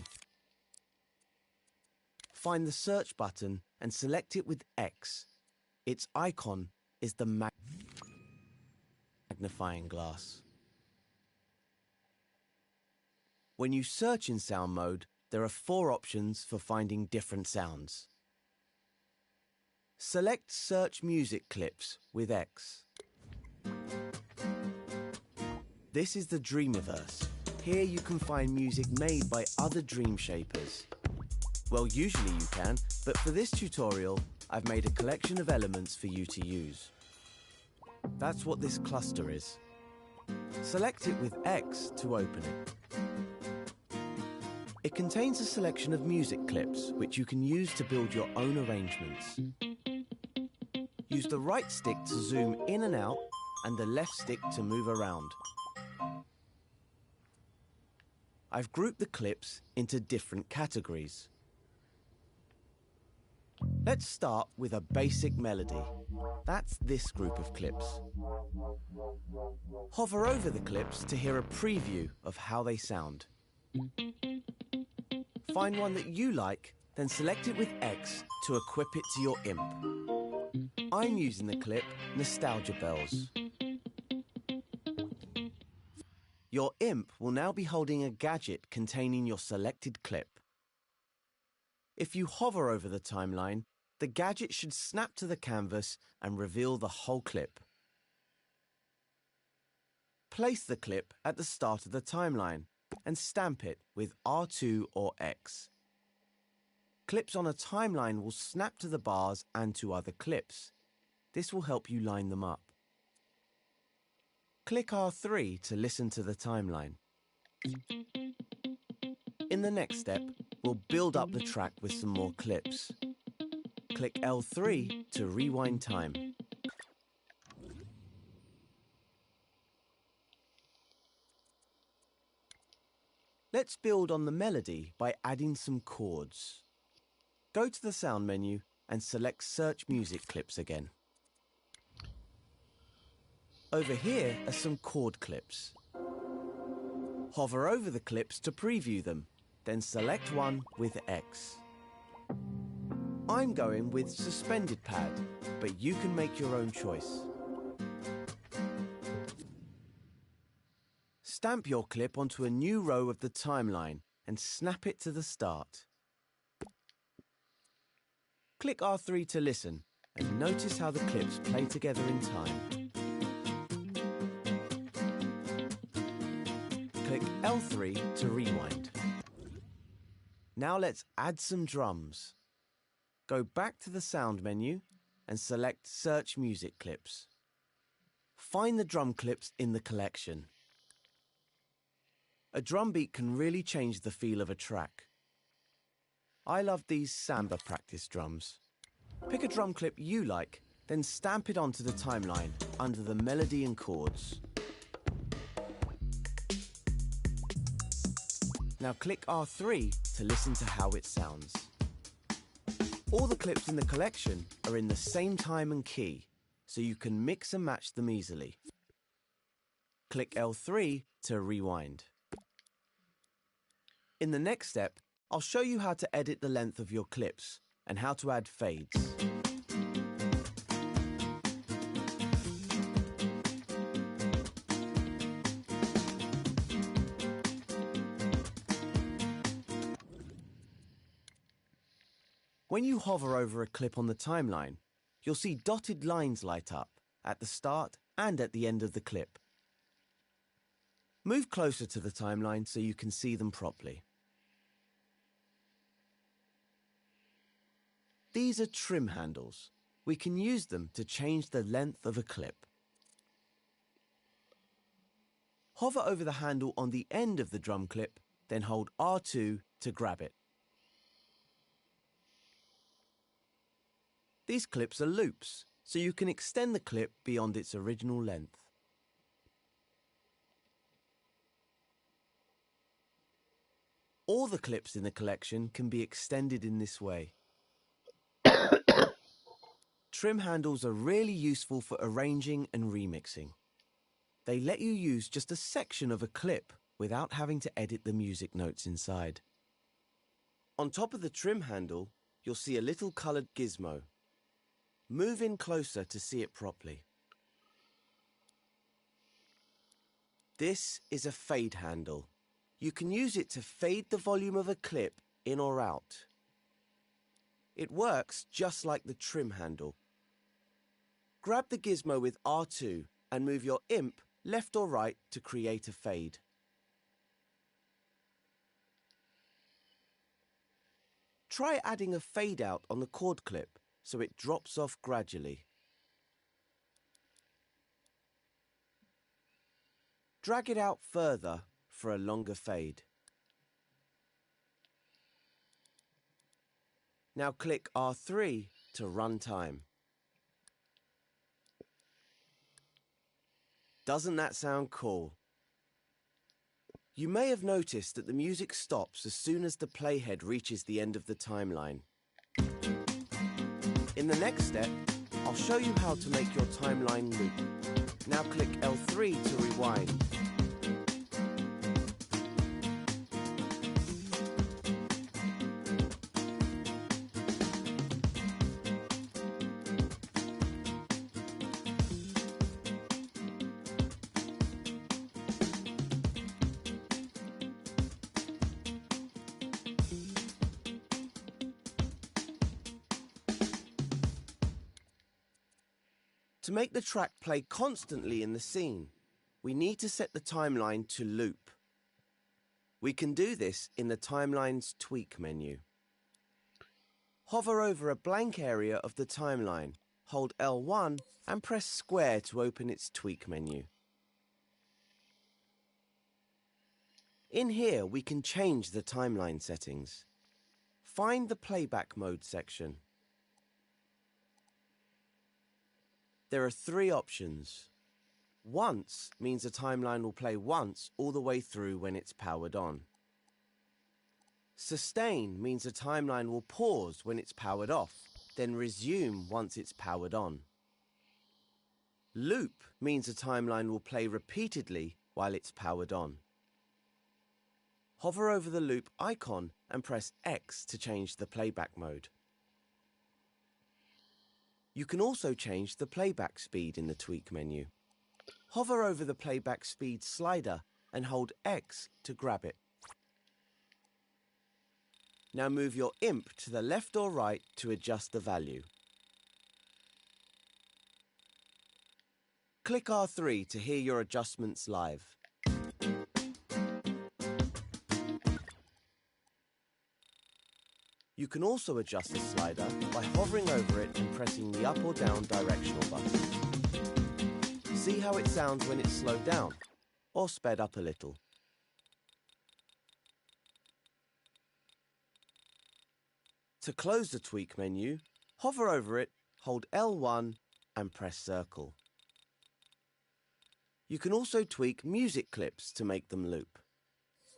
find the search button and select it with X. Its icon is the magnifying glass. When you search in sound mode, there are 4 options for finding different sounds. Select Search Music Clips with X. This is the Dreamiverse. Here you can find music made by other dream shapers. Well, usually you can, but for this tutorial, I've made a collection of elements for you to use. That's what this cluster is. Select it with X to open it. It contains a selection of music clips which you can use to build your own arrangements. Use the right stick to zoom in and out and the left stick to move around. I've grouped the clips into different categories. Let's start with a basic melody. That's this group of clips. Hover over the clips to hear a preview of how they sound. Find one that you like, then select it with X to equip it to your imp. I'm using the clip Nostalgia Bells. Your imp will now be holding a gadget containing your selected clip. If you hover over the timeline, the gadget should snap to the canvas and reveal the whole clip. Place the clip at the start of the timeline and stamp it with R2 or X. Clips on a timeline will snap to the bars and to other clips. This will help you line them up. Click R3 to listen to the timeline. In the next step, we'll build up the track with some more clips. Click L3 to rewind time. Let's build on the melody by adding some chords. Go to the sound menu and select Search Music Clips again. Over here are some chord clips. Hover over the clips to preview them, then select one with X. I'm going with Suspended Pad, but you can make your own choice. Stamp your clip onto a new row of the timeline and snap it to the start. Click R3 to listen and notice how the clips play together in time. Click L3 to rewind. Now let's add some drums. Go back to the sound menu and select Search Music Clips. Find the drum clips in the collection. A drum beat can really change the feel of a track. I love these samba practice drums. Pick a drum clip you like, then stamp it onto the timeline under the melody and chords. Now click R3 to listen to how it sounds. All the clips in the collection are in the same time and key, so you can mix and match them easily. Click L3 to rewind. In the next step, I'll show you how to edit the length of your clips and how to add fades. When you hover over a clip on the timeline, you'll see dotted lines light up at the start and at the end of the clip. Move closer to the timeline so you can see them properly. These are trim handles. We can use them to change the length of a clip. Hover over the handle on the end of the drum clip, then hold R2 to grab it. These clips are loops, so you can extend the clip beyond its original length. All the clips in the collection can be extended in this way. Trim handles are really useful for arranging and remixing. They let you use just a section of a clip without having to edit the music notes inside. On top of the trim handle, you'll see a little coloured gizmo. Move in closer to see it properly. This is a fade handle. You can use it to fade the volume of a clip in or out. It works just like the trim handle. Grab the gizmo with R2 and move your imp left or right to create a fade. Try adding a fade out on the cord clip so it drops off gradually. Drag it out further for a longer fade. Now click R3 to run time. Doesn't that sound cool? You may have noticed that the music stops as soon as the playhead reaches the end of the timeline. In the next step, I'll show you how to make your timeline loop. Now click L3 to rewind. To make the track play constantly in the scene, we need to set the timeline to loop. We can do this in the Timeline's Tweak menu. Hover over a blank area of the timeline, hold L1 and press square to open its Tweak menu. In here, we can change the timeline settings. Find the Playback Mode section. There are 3 options. Once means a timeline will play once all the way through when it's powered on. Sustain means a timeline will pause when it's powered off, then resume once it's powered on. Loop means a timeline will play repeatedly while it's powered on. Hover over the loop icon and press X to change the playback mode. You can also change the playback speed in the Tweak menu. Hover over the playback speed slider and hold X to grab it. Now move your imp to the left or right to adjust the value. Click R3 to hear your adjustments live. You can also adjust the slider by hovering over it and pressing the up or down directional button. See how it sounds when it's slowed down or sped up a little. To close the Tweak menu, hover over it, hold L1 and press circle. You can also tweak music clips to make them loop.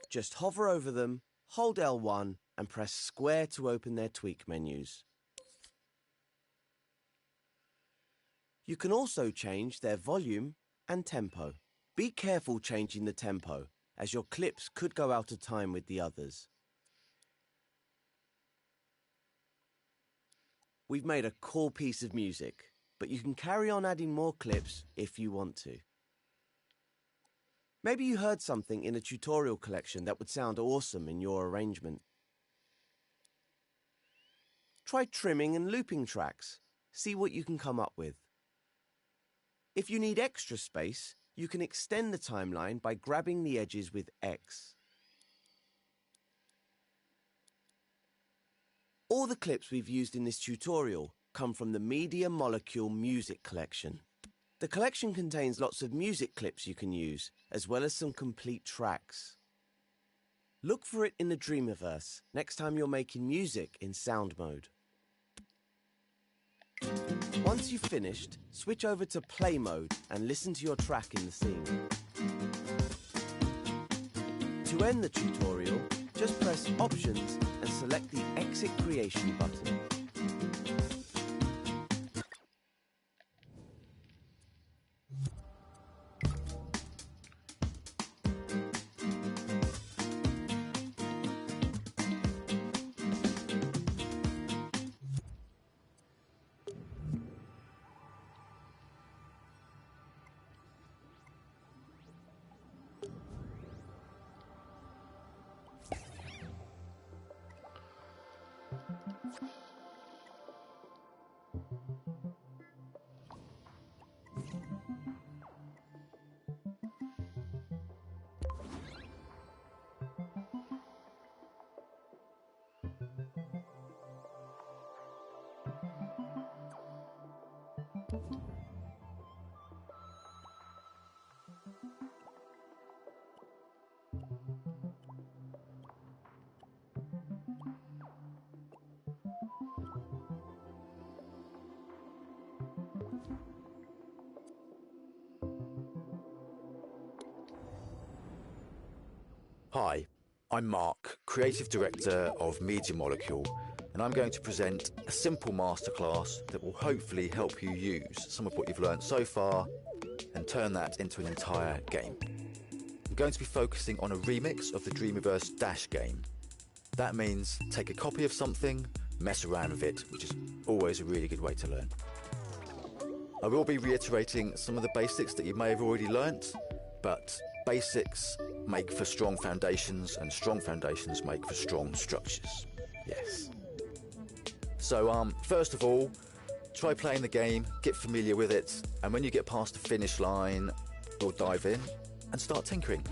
Just hover over them, hold L1 and press square to open their Tweak menus. You can also change their volume and tempo. Be careful changing the tempo, as your clips could go out of time with the others. We've made a cool piece of music, but you can carry on adding more clips if you want to. Maybe you heard something in a tutorial collection that would sound awesome in your arrangement. Try trimming and looping tracks. See what you can come up with. If you need extra space, you can extend the timeline by grabbing the edges with X. All the clips we've used in this tutorial come from the Media Molecule Music Collection. The collection contains lots of music clips you can use, as well as some complete tracks. Look for it in the Dreamiverse next time you're making music in sound mode. Once you've finished, switch over to play mode and listen to your track in the scene. To end the tutorial, just press Options and select the Exit Creation button. Hi, I'm Mark, Creative Director of Media Molecule, and I'm going to present a simple masterclass that will hopefully help you use some of what you've learned so far and turn that into an entire game. I'm going to be focusing on a remix of the Dreamiverse Dash game. That means take a copy of something, mess around with it, which is always a really good way to learn. I will be reiterating some of the basics that you may have already learnt, but basics make for strong foundations, and strong foundations make for strong structures. Yes. So, first of all, try playing the game, get familiar with it, and when you get past the finish line, we'll dive in and start tinkering.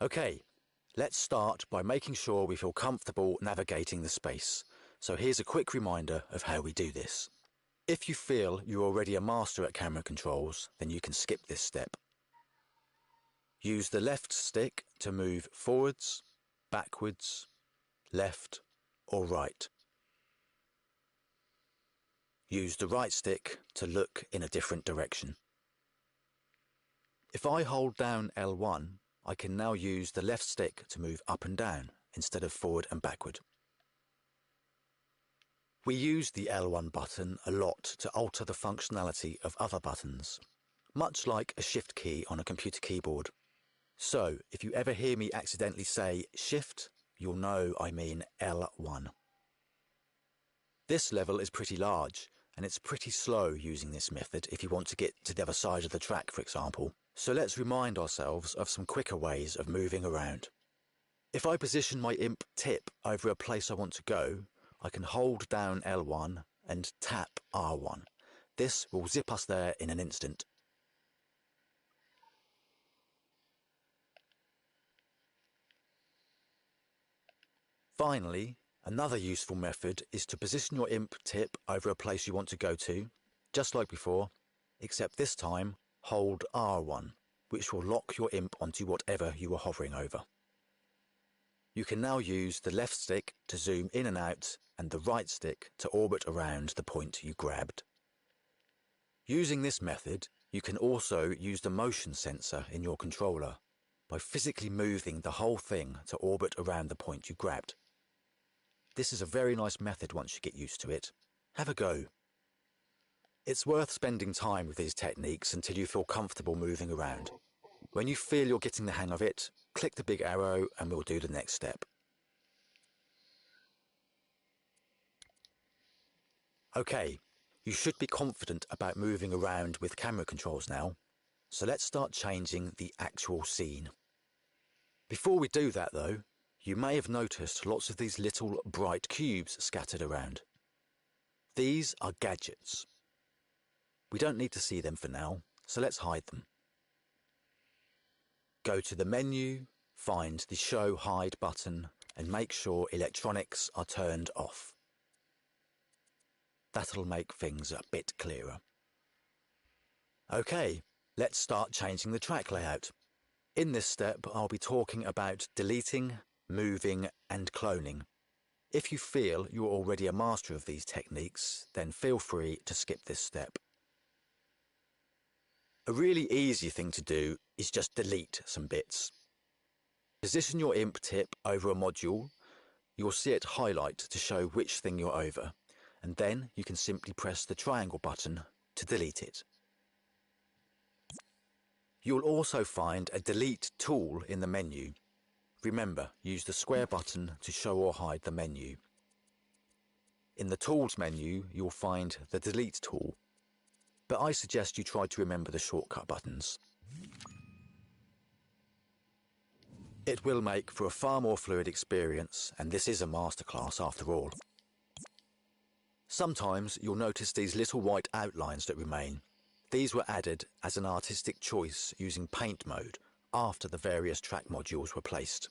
Okay, let's start by making sure we feel comfortable navigating the space. So here's a quick reminder of how we do this. If you feel you're already a master at camera controls, then you can skip this step. Use the left stick to move forwards, backwards, left or right. Use the right stick to look in a different direction. If I hold down L1, I can now use the left stick to move up and down instead of forward and backward. We use the L1 button a lot to alter the functionality of other buttons, much like a shift key on a computer keyboard. So, if you ever hear me accidentally say shift, you'll know I mean L1. This level is pretty large, and it's pretty slow using this method if you want to get to the other side of the track, for example. So let's remind ourselves of some quicker ways of moving around. If I position my imp tip over a place I want to go, I can hold down L1 and tap R1. This will zip us there in an instant. Finally, another useful method is to position your imp tip over a place you want to go to, just like before, except this time hold R1, which will lock your imp onto whatever you are hovering over. You can now use the left stick to zoom in and out and the right stick to orbit around the point you grabbed. Using this method, you can also use the motion sensor in your controller by physically moving the whole thing to orbit around the point you grabbed. This is a very nice method once you get used to it. Have a go. It's worth spending time with these techniques until you feel comfortable moving around. When you feel you're getting the hang of it, click the big arrow and we'll do the next step. Okay, you should be confident about moving around with camera controls now, so let's start changing the actual scene. Before we do that though, you may have noticed lots of these little bright cubes scattered around. These are gadgets. We don't need to see them for now, so let's hide them. Go to the menu, find the Show Hide button, and make sure electronics are turned off. That'll make things a bit clearer. Okay, let's start changing the track layout. In this step, I'll be talking about deleting, moving, and cloning. If you feel you're already a master of these techniques, then feel free to skip this step. A really easy thing to do is just delete some bits. Position your imp tip over a module. You'll see it highlight to show which thing you're over, and then you can simply press the triangle button to delete it. You'll also find a delete tool in the menu. Remember, use the square button to show or hide the menu. In the Tools menu, you'll find the Delete tool, but I suggest you try to remember the shortcut buttons. It will make for a far more fluid experience, and this is a masterclass after all. Sometimes you'll notice these little white outlines that remain. These were added as an artistic choice using Paint mode after the various track modules were placed.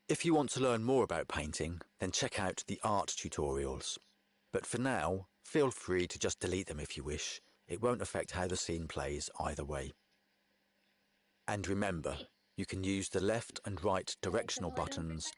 If you want to learn more about painting, then check out the art tutorials. But for now, feel free to just delete them if you wish. It won't affect how the scene plays either way. And remember, you can use the left and right directional buttons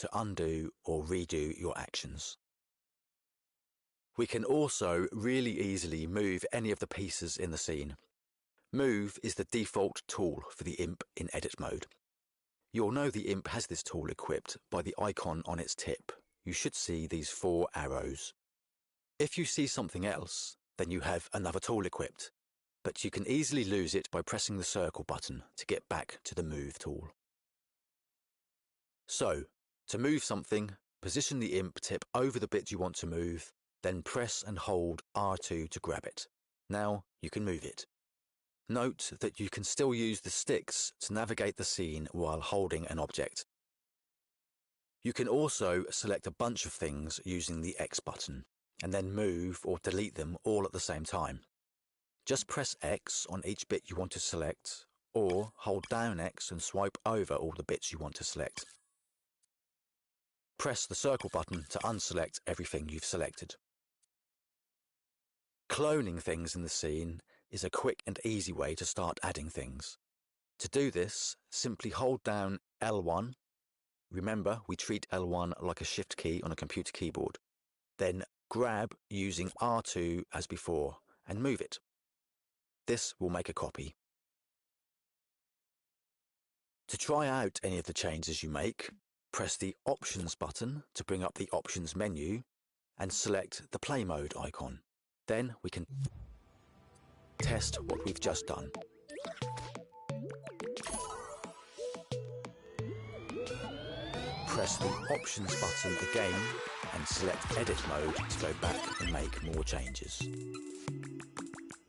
to undo or redo your actions. We can also really easily move any of the pieces in the scene. Move is the default tool for the imp in edit mode. You'll know the imp has this tool equipped by the icon on its tip. You should see these 4 arrows. If you see something else, then you have another tool equipped, but you can easily lose it by pressing the circle button to get back to the move tool. So, to move something, position the imp tip over the bit you want to move, then press and hold R2 to grab it. Now you can move it. Note that you can still use the sticks to navigate the scene while holding an object. You can also select a bunch of things using the X button, and then move or delete them all at the same time. Just press X on each bit you want to select, or hold down X and swipe over all the bits you want to select. Press the circle button to unselect everything you've selected. Cloning things in the scene is a quick and easy way to start adding things. To do this, simply hold down L1. Remember, we treat L1 like a shift key on a computer keyboard. Then grab using R2 as before and move it. This will make a copy. To try out any of the changes you make, press the Options button to bring up the Options menu and select the Play Mode icon. Then we can test what we've just done. Press the Options button again and select Edit Mode to go back and make more changes.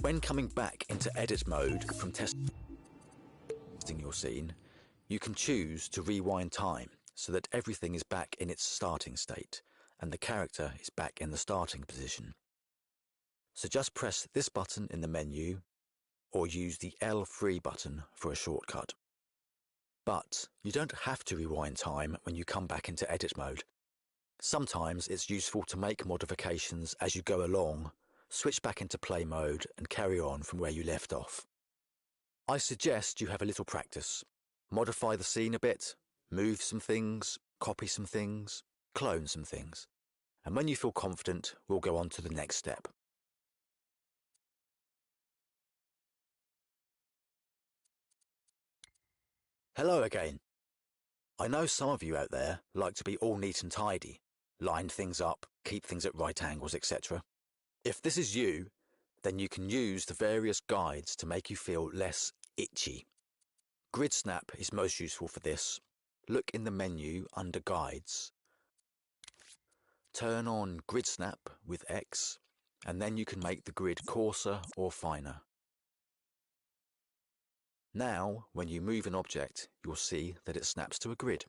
When coming back into Edit Mode from testing your scene, you can choose to rewind time so that everything is back in its starting state and the character is back in the starting position. So just press this button in the menu or use the L3 button for a shortcut. But you don't have to rewind time when you come back into edit mode. Sometimes it's useful to make modifications as you go along, switch back into play mode and carry on from where you left off. I suggest you have a little practice. Modify the scene a bit, move some things, copy some things, clone some things. And when you feel confident, we'll go on to the next step. Hello again. I know some of you out there like to be all neat and tidy, line things up, keep things at right angles, etc. If this is you, then you can use the various guides to make you feel less itchy. Grid Snap is most useful for this. Look in the menu under Guides. Turn on Grid Snap with X, and then you can make the grid coarser or finer. Now, when you move an object, you'll see that it snaps to a grid.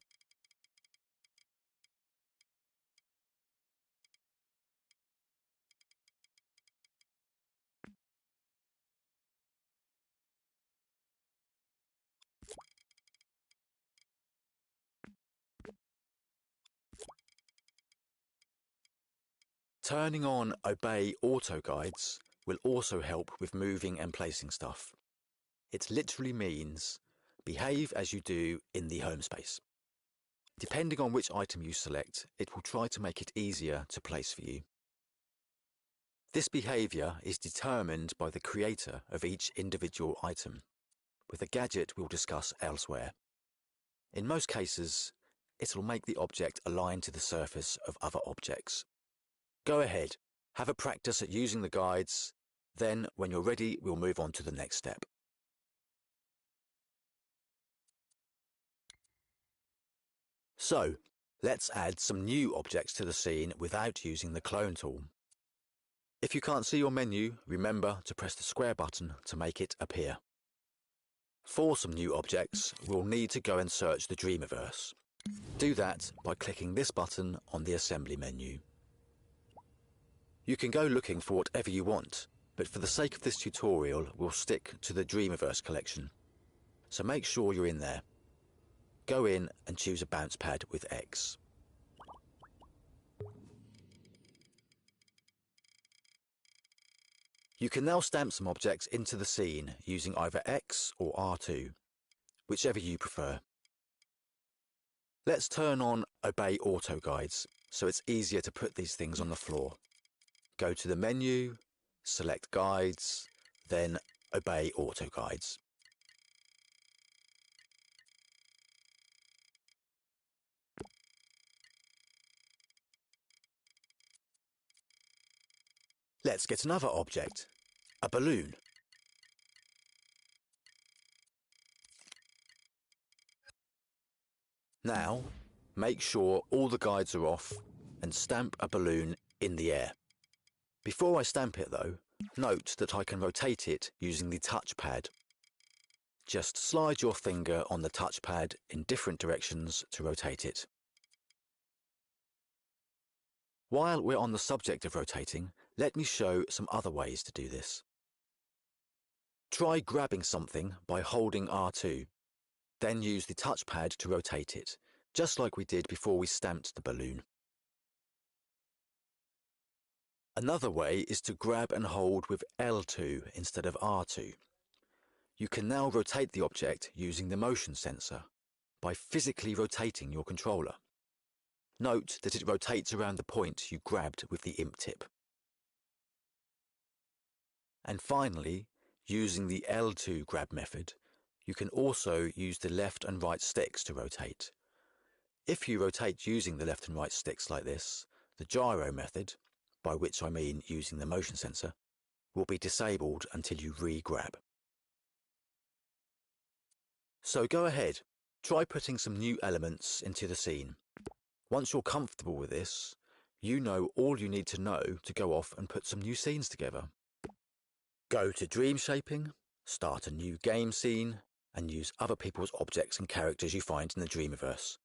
Turning on Obey Auto Guides will also help with moving and placing stuff. It literally means behave as you do in the home space. Depending on which item you select, it will try to make it easier to place for you. This behavior is determined by the creator of each individual item, with a gadget we'll discuss elsewhere. In most cases, it will make the object align to the surface of other objects. Go ahead, have a practice at using the guides, then when you're ready, we'll move on to the next step. So, let's add some new objects to the scene without using the clone tool. If you can't see your menu, remember to press the square button to make it appear. For some new objects, we'll need to go and search the Dreamiverse. Do that by clicking this button on the assembly menu. You can go looking for whatever you want, but for the sake of this tutorial, we'll stick to the Dreamiverse collection. So make sure you're in there. Go in and choose a bounce pad with X. You can now stamp some objects into the scene using either X or R2, whichever you prefer. Let's turn on Obey Auto Guides so it's easier to put these things on the floor. Go to the menu, select Guides, then Obey Auto Guides. Let's get another object, a balloon. Now, make sure all the guides are off and stamp a balloon in the air. Before I stamp it though, note that I can rotate it using the touchpad. Just slide your finger on the touchpad in different directions to rotate it. While we're on the subject of rotating, let me show some other ways to do this. Try grabbing something by holding R2. Then use the touchpad to rotate it, just like we did before we stamped the balloon. Another way is to grab and hold with L2 instead of R2. You can now rotate the object using the motion sensor by physically rotating your controller. Note that it rotates around the point you grabbed with the imp tip. And finally, using the L2 grab method, you can also use the left and right sticks to rotate. If you rotate using the left and right sticks like this, the gyro method, by which I mean using the motion sensor, will be disabled until you re-grab. So go ahead, try putting some new elements into the scene. Once you're comfortable with this, you know all you need to know to go off and put some new scenes together. Go to Dream Shaping, start a new game scene, and use other people's objects and characters you find in the Dreamiverse.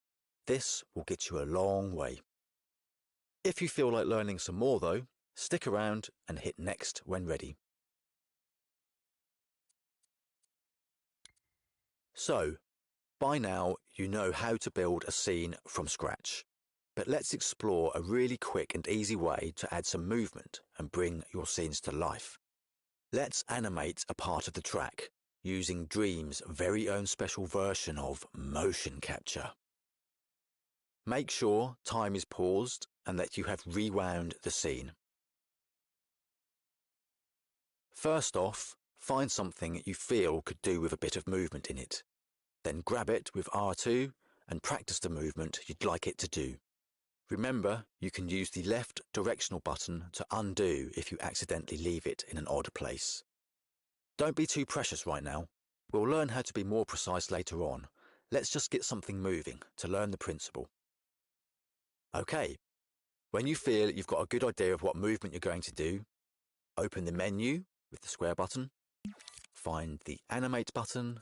This will get you a long way. If you feel like learning some more though, stick around and hit Next when ready. So, by now you know how to build a scene from scratch. But let's explore a really quick and easy way to add some movement and bring your scenes to life. Let's animate a part of the track using Dream's very own special version of motion capture. Make sure time is paused and that you have rewound the scene. First off, find something you feel could do with a bit of movement in it. Then grab it with R2 and practice the movement you'd like it to do. Remember, you can use the left directional button to undo if you accidentally leave it in an odd place. Don't be too precious right now. We'll learn how to be more precise later on. Let's just get something moving to learn the principle. Okay, when you feel you've got a good idea of what movement you're going to do, open the menu with the square button, find the Animate button,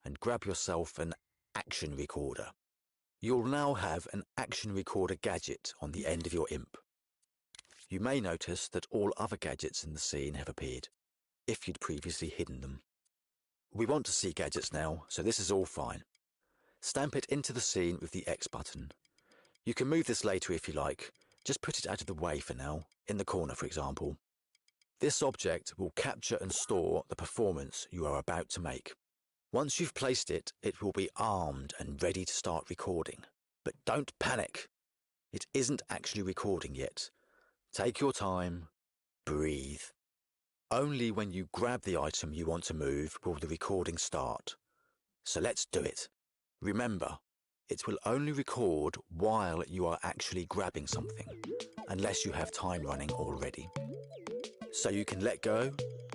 and grab yourself an action recorder. You'll now have an action recorder gadget on the end of your imp. You may notice that all other gadgets in the scene have appeared, if you'd previously hidden them. We want to see gadgets now, so this is all fine. Stamp it into the scene with the X button. You can move this later if you like, just put it out of the way for now, in the corner for example. This object will capture and store the performance you are about to make. Once you've placed it, it will be armed and ready to start recording. But don't panic. It isn't actually recording yet. Take your time, breathe. Only when you grab the item you want to move will the recording start. So let's do it. Remember, it will only record while you are actually grabbing something, unless you have time running already. So you can let go,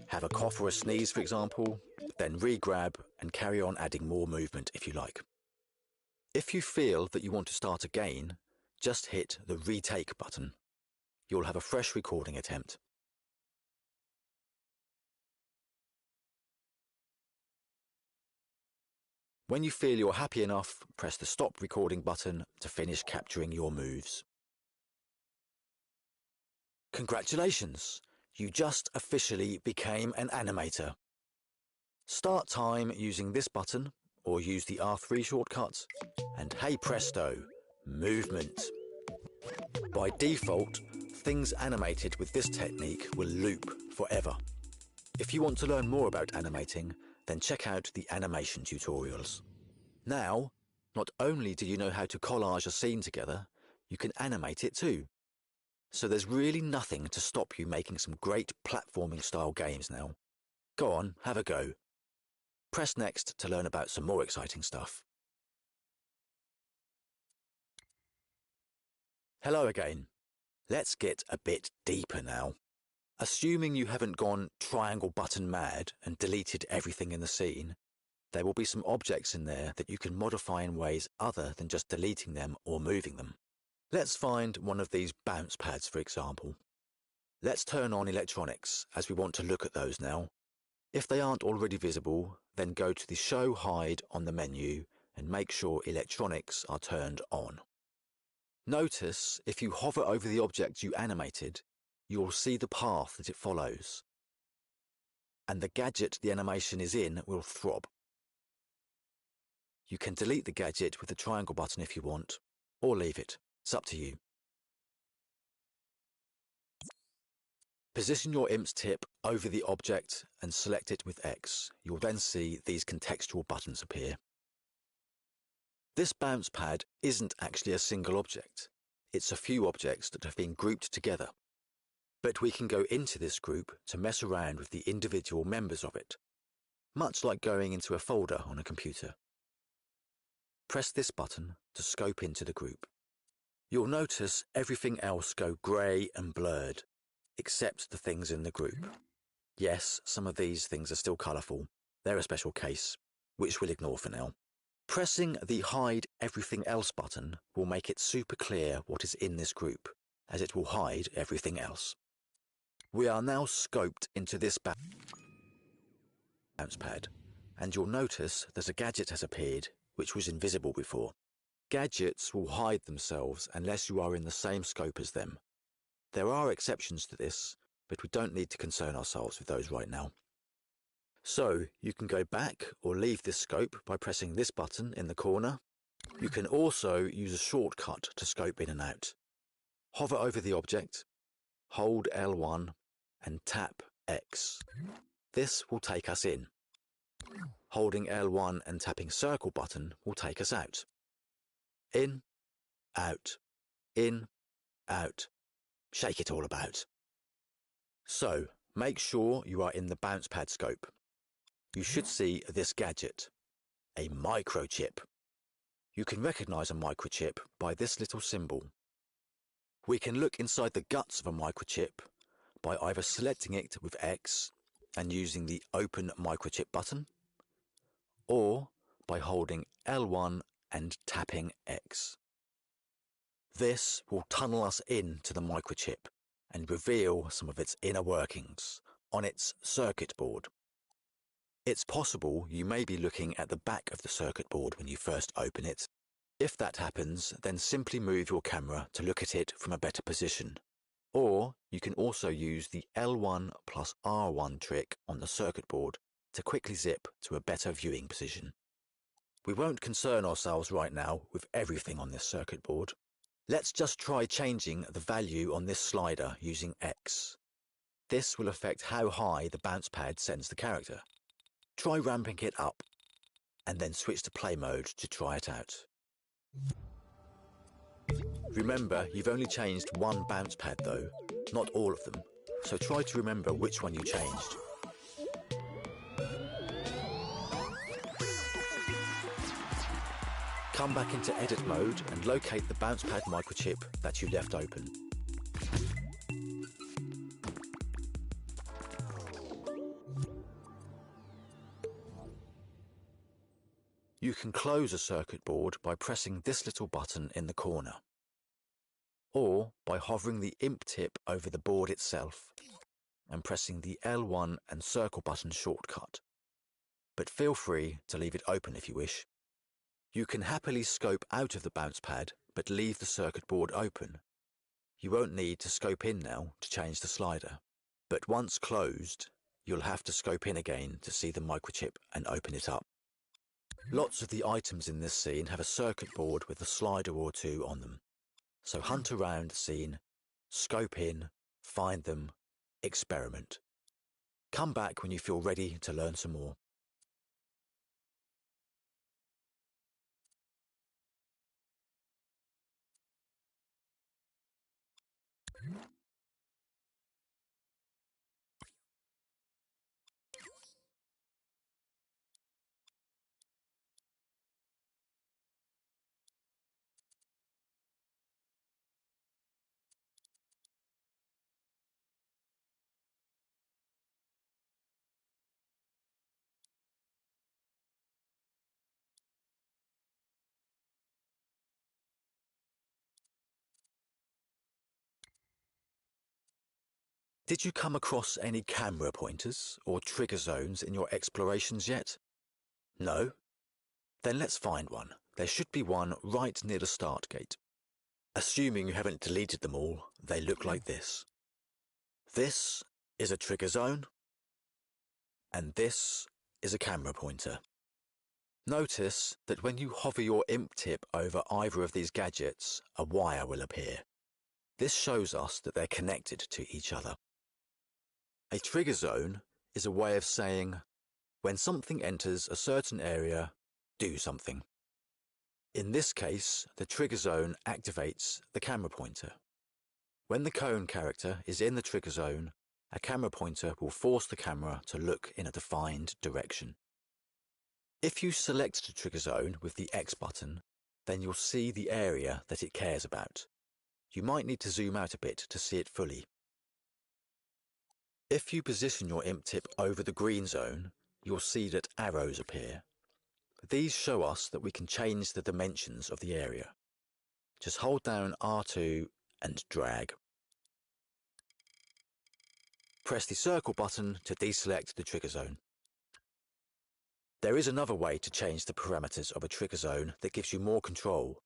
have a cough or a sneeze for example, then re-grab and carry on adding more movement if you like. If you feel that you want to start again, just hit the Retake button. You'll have a fresh recording attempt. When you feel you're happy enough, press the Stop Recording button to finish capturing your moves. Congratulations! You just officially became an animator. Start time using this button, or use the R3 shortcut, and hey presto, movement. By default, things animated with this technique will loop forever. If you want to learn more about animating, then check out the animation tutorials. Now, Not only do you know how to collage a scene together, you can animate it too. So there's really nothing to stop you making some great platforming style games now. Go on, have a go. Press next to learn about some more exciting stuff. Hello again. Let's get a bit deeper now. Assuming you haven't gone triangle button mad and deleted everything in the scene, there will be some objects in there that you can modify in ways other than just deleting them or moving them. Let's find one of these bounce pads, for example. Let's turn on electronics, as we want to look at those now. If they aren't already visible, then go to the Show Hide on the menu and make sure electronics are turned on. Notice if you hover over the object you animated, you will see the path that it follows, and the gadget the animation is in will throb. You can delete the gadget with the triangle button if you want, or leave it. It's up to you. Position your IMP's tip over the object and select it with X. You'll then see these contextual buttons appear. This bounce pad isn't actually a single object. It's a few objects that have been grouped together. But we can go into this group to mess around with the individual members of it, much like going into a folder on a computer. Press this button to scope into the group. You'll notice everything else go grey and blurred, except the things in the group. Yes, some of these things are still colourful. They're a special case, which we'll ignore for now. Pressing the Hide Everything Else button will make it super clear what is in this group, as it will hide everything else. We are now scoped into this bounce pad, and you'll notice that a gadget has appeared which was invisible before. Gadgets will hide themselves unless you are in the same scope as them. There are exceptions to this, but we don't need to concern ourselves with those right now. So, you can go back or leave this scope by pressing this button in the corner. You can also use a shortcut to scope in and out. Hover over the object, hold L1 and tap X. This will take us in. Holding L1 and tapping circle button will take us out. In, out, in, out. Shake it all about. So, make sure you are in the bounce pad scope. You should see this gadget, a microchip. You can recognize a microchip by this little symbol. We can look inside the guts of a microchip by either selecting it with X and using the Open Microchip button, or by holding L1 and tapping X. This will tunnel us into the microchip and reveal some of its inner workings on its circuit board. It's possible you may be looking at the back of the circuit board when you first open it. If that happens, then simply move your camera to look at it from a better position. Or you can also use the L1 plus R1 trick on the circuit board to quickly zip to a better viewing position. We won't concern ourselves right now with everything on this circuit board. Let's just try changing the value on this slider using X. This will affect how high the bounce pad sends the character. Try ramping it up, and then switch to play mode to try it out. Remember, you've only changed one bounce pad though, not all of them, so try to remember which one you changed. Come back into edit mode and locate the bounce pad microchip that you left open. You can close a circuit board by pressing this little button in the corner, or by hovering the IMP tip over the board itself and pressing the L1 and circle button shortcut. But feel free to leave it open if you wish. You can happily scope out of the bounce pad, but leave the circuit board open. You won't need to scope in now to change the slider, but once closed, you'll have to scope in again to see the microchip and open it up. Lots of the items in this scene have a circuit board with a slider or two on them. So hunt around the scene, scope in, find them, experiment. Come back when you feel ready to learn some more. Did you come across any camera pointers or trigger zones in your explorations yet? No? Then let's find one. There should be one right near the start gate. Assuming you haven't deleted them all, they look like this. This is a trigger zone, and this is a camera pointer. Notice that when you hover your imp tip over either of these gadgets, a wire will appear. This shows us that they're connected to each other. A trigger zone is a way of saying, when something enters a certain area, do something. In this case, the trigger zone activates the camera pointer. When the cone character is in the trigger zone, a camera pointer will force the camera to look in a defined direction. If you select the trigger zone with the X button, then you'll see the area that it cares about. You might need to zoom out a bit to see it fully. If you position your imp tip over the green zone, you'll see that arrows appear. These show us that we can change the dimensions of the area. Just hold down R2 and drag. Press the circle button to deselect the trigger zone. There is another way to change the parameters of a trigger zone that gives you more control,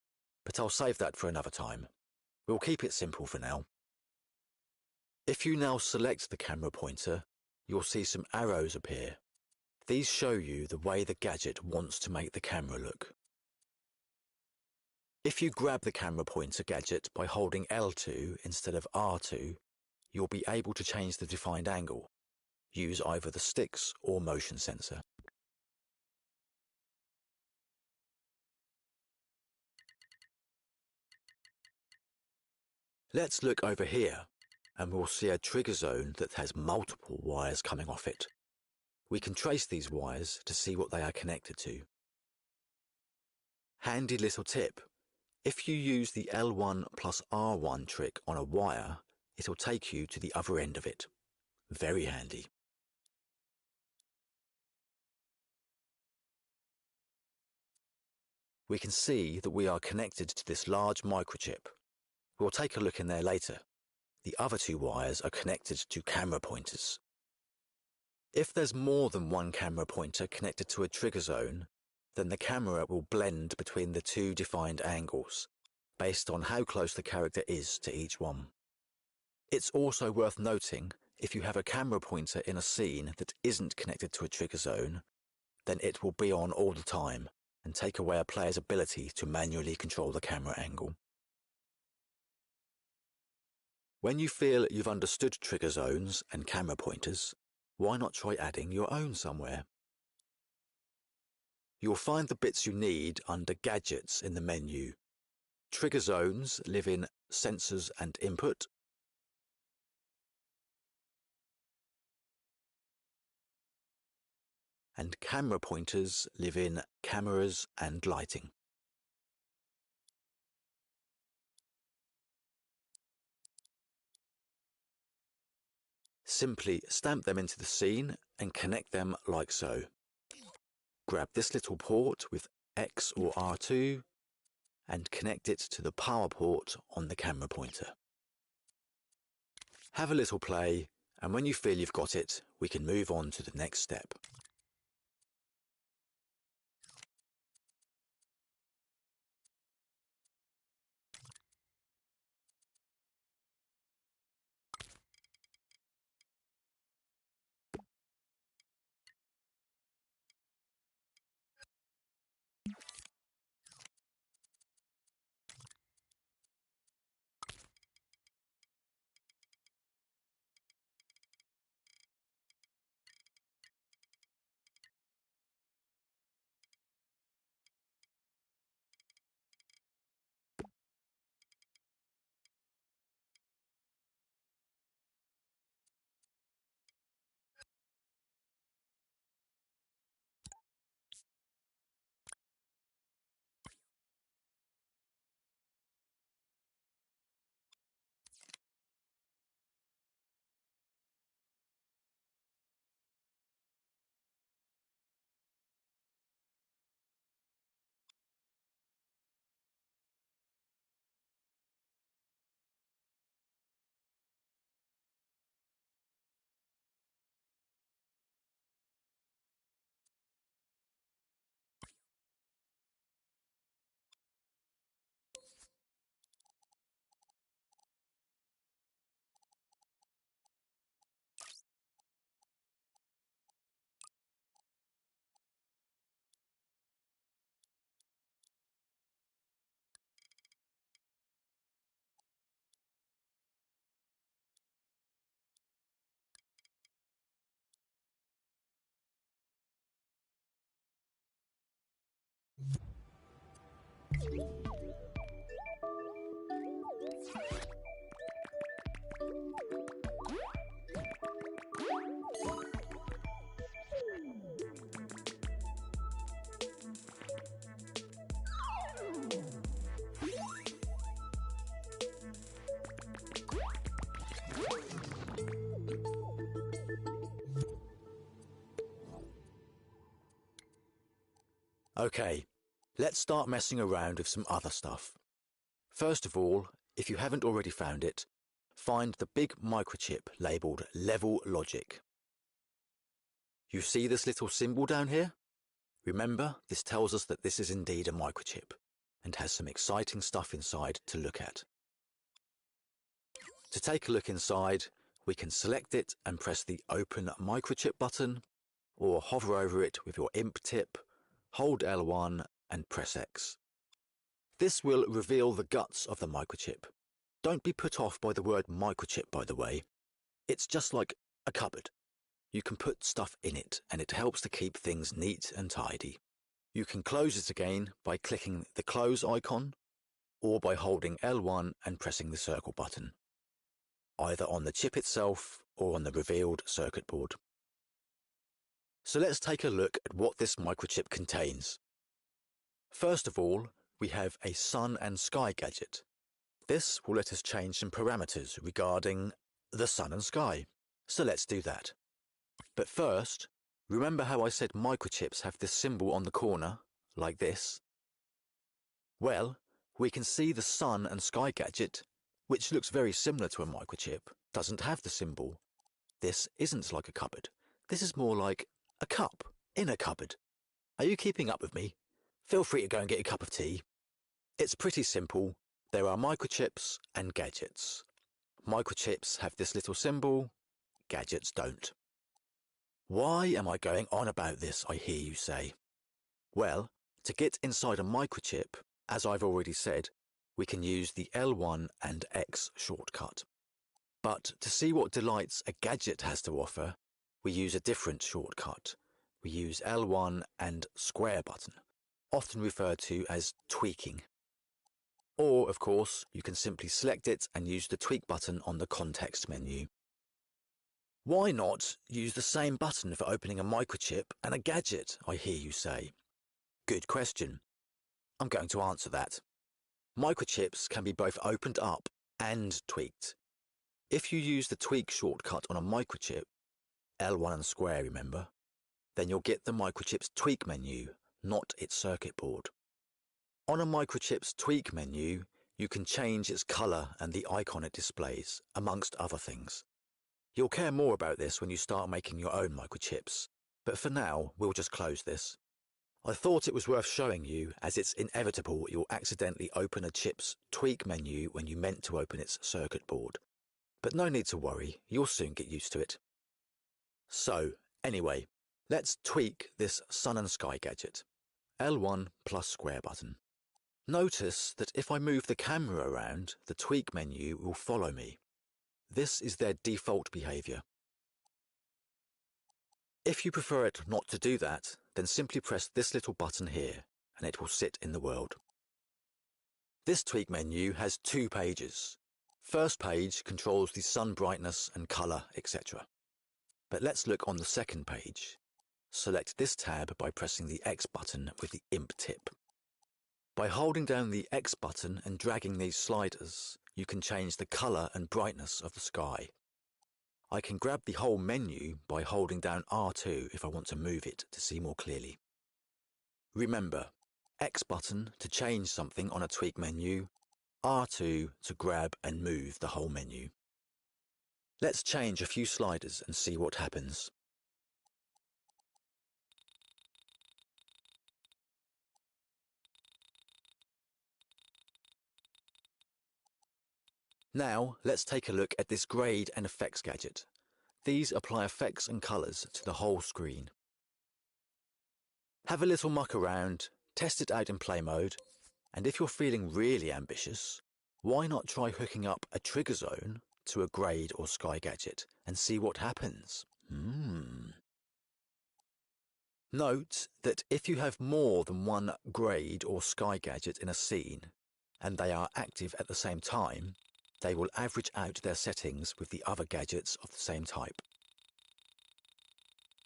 but I'll save that for another time. We'll keep it simple for now. If you now select the camera pointer, you'll see some arrows appear. These show you the way the gadget wants to make the camera look. If you grab the camera pointer gadget by holding L2 instead of R2, you'll be able to change the defined angle. Use either the sticks or motion sensor. Let's look over here, and we'll see a trigger zone that has multiple wires coming off it. We can trace these wires to see what they are connected to. Handy little tip. If you use the L1 plus R1 trick on a wire, it'll take you to the other end of it. Very handy. We can see that we are connected to this large microchip. We'll take a look in there later. The other two wires are connected to camera pointers. If there's more than one camera pointer connected to a trigger zone, then the camera will blend between the two defined angles, based on how close the character is to each one. It's also worth noting, if you have a camera pointer in a scene that isn't connected to a trigger zone, then it will be on all the time and take away a player's ability to manually control the camera angle. When you feel you've understood trigger zones and camera pointers, why not try adding your own somewhere? You'll find the bits you need under Gadgets in the menu. Trigger zones live in Sensors and Input. And camera pointers live in Cameras and Lighting. Simply stamp them into the scene and connect them like so. Grab this little port with X or R2 and connect it to the power port on the camera pointer. Have a little play, and when you feel you've got it, we can move on to the next step. Okay, let's start messing around with some other stuff. First of all, if you haven't already found it, find the big microchip labelled Level Logic. You see this little symbol down here? Remember, this tells us that this is indeed a microchip and has some exciting stuff inside to look at. To take a look inside, we can select it and press the Open Microchip button, or hover over it with your IMP tip, hold L1 and press X. This will reveal the guts of the microchip. Don't be put off by the word microchip, by the way. It's just like a cupboard. You can put stuff in it and it helps to keep things neat and tidy. You can close it again by clicking the close icon or by holding L1 and pressing the circle button, either on the chip itself or on the revealed circuit board. So let's take a look at what this microchip contains. First of all, we have a sun and sky gadget. This will let us change some parameters regarding the sun and sky. So let's do that. But first, remember how I said microchips have this symbol on the corner, like this? Well, we can see the sun and sky gadget, which looks very similar to a microchip, doesn't have the symbol. This isn't like a cupboard. This is more like a cup in a cupboard. Are you keeping up with me? Feel free to go and get a cup of tea. It's pretty simple. There are microchips and gadgets. Microchips have this little symbol, gadgets don't. Why am I going on about this, I hear you say? Well, to get inside a microchip, as I've already said, we can use the L1 and X shortcut. But to see what delights a gadget has to offer, we use a different shortcut. We use L1 and square button, often referred to as tweaking. Or, of course, you can simply select it and use the tweak button on the context menu. Why not use the same button for opening a microchip and a gadget, I hear you say? Good question. I'm going to answer that. Microchips can be both opened up and tweaked. If you use the tweak shortcut on a microchip, L1 and square, remember, then you'll get the microchip's tweak menu, not its circuit board. On a microchip's tweak menu, you can change its colour and the icon it displays, amongst other things. You'll care more about this when you start making your own microchips, but for now, we'll just close this. I thought it was worth showing you, as it's inevitable you'll accidentally open a chip's tweak menu when you meant to open its circuit board. But no need to worry, you'll soon get used to it. So, anyway, let's tweak this sun and sky gadget. L1 plus square button. Notice that if I move the camera around, the tweak menu will follow me. This is their default behaviour. If you prefer it not to do that, then simply press this little button here, and it will sit in the world. This tweak menu has 2 pages. First page controls the sun brightness and colour, etc. But let's look on the second page. Select this tab by pressing the X button with the IMP tip. By holding down the X button and dragging these sliders, you can change the colour and brightness of the sky. I can grab the whole menu by holding down R2 if I want to move it to see more clearly. Remember, X button to change something on a tweak menu, R2 to grab and move the whole menu. Let's change a few sliders and see what happens. Now, let's take a look at this grade and effects gadget. These apply effects and colours to the whole screen. Have a little muck around, test it out in play mode, and if you're feeling really ambitious, why not try hooking up a trigger zone to a grade or sky gadget and see what happens? Note that if you have more than one grade or sky gadget in a scene, and they are active at the same time, they will average out their settings with the other gadgets of the same type.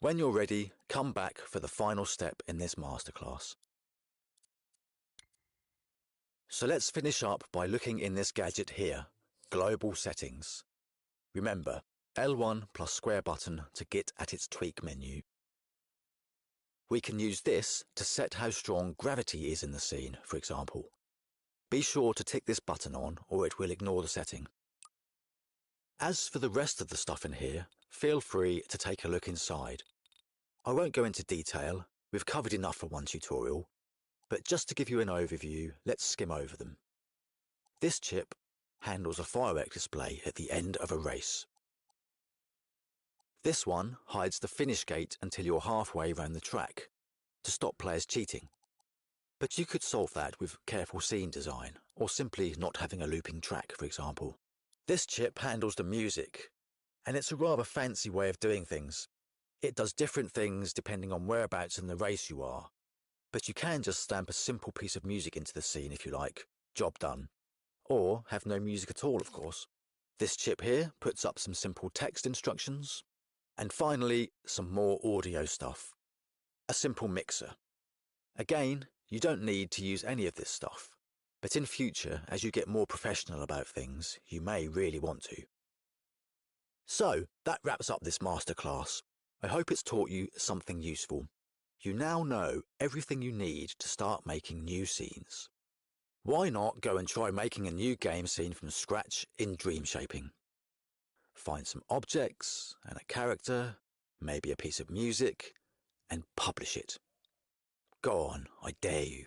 When you're ready, come back for the final step in this masterclass. So let's finish up by looking in this gadget here, Global Settings. Remember, L1 plus square button to get at its tweak menu. We can use this to set how strong gravity is in the scene, for example. Be sure to tick this button on or it will ignore the setting. As for the rest of the stuff in here, feel free to take a look inside. I won't go into detail, we've covered enough for one tutorial, but just to give you an overview, let's skim over them. This chip handles a firework display at the end of a race. This one hides the finish gate until you're halfway around the track, to stop players cheating. But you could solve that with careful scene design, or simply not having a looping track, for example. This chip handles the music, and it's a rather fancy way of doing things. It does different things depending on whereabouts in the race you are, but you can just stamp a simple piece of music into the scene if you like, job done. Or have no music at all, of course. This chip here puts up some simple text instructions. And finally, some more audio stuff. A simple mixer. Again, you don't need to use any of this stuff, but in future, as you get more professional about things, you may really want to. So, that wraps up this masterclass. I hope it's taught you something useful. You now know everything you need to start making new scenes. Why not go and try making a new game scene from scratch in Dream Shaping? Find some objects and a character, maybe a piece of music, and publish it. Go on, I dare you.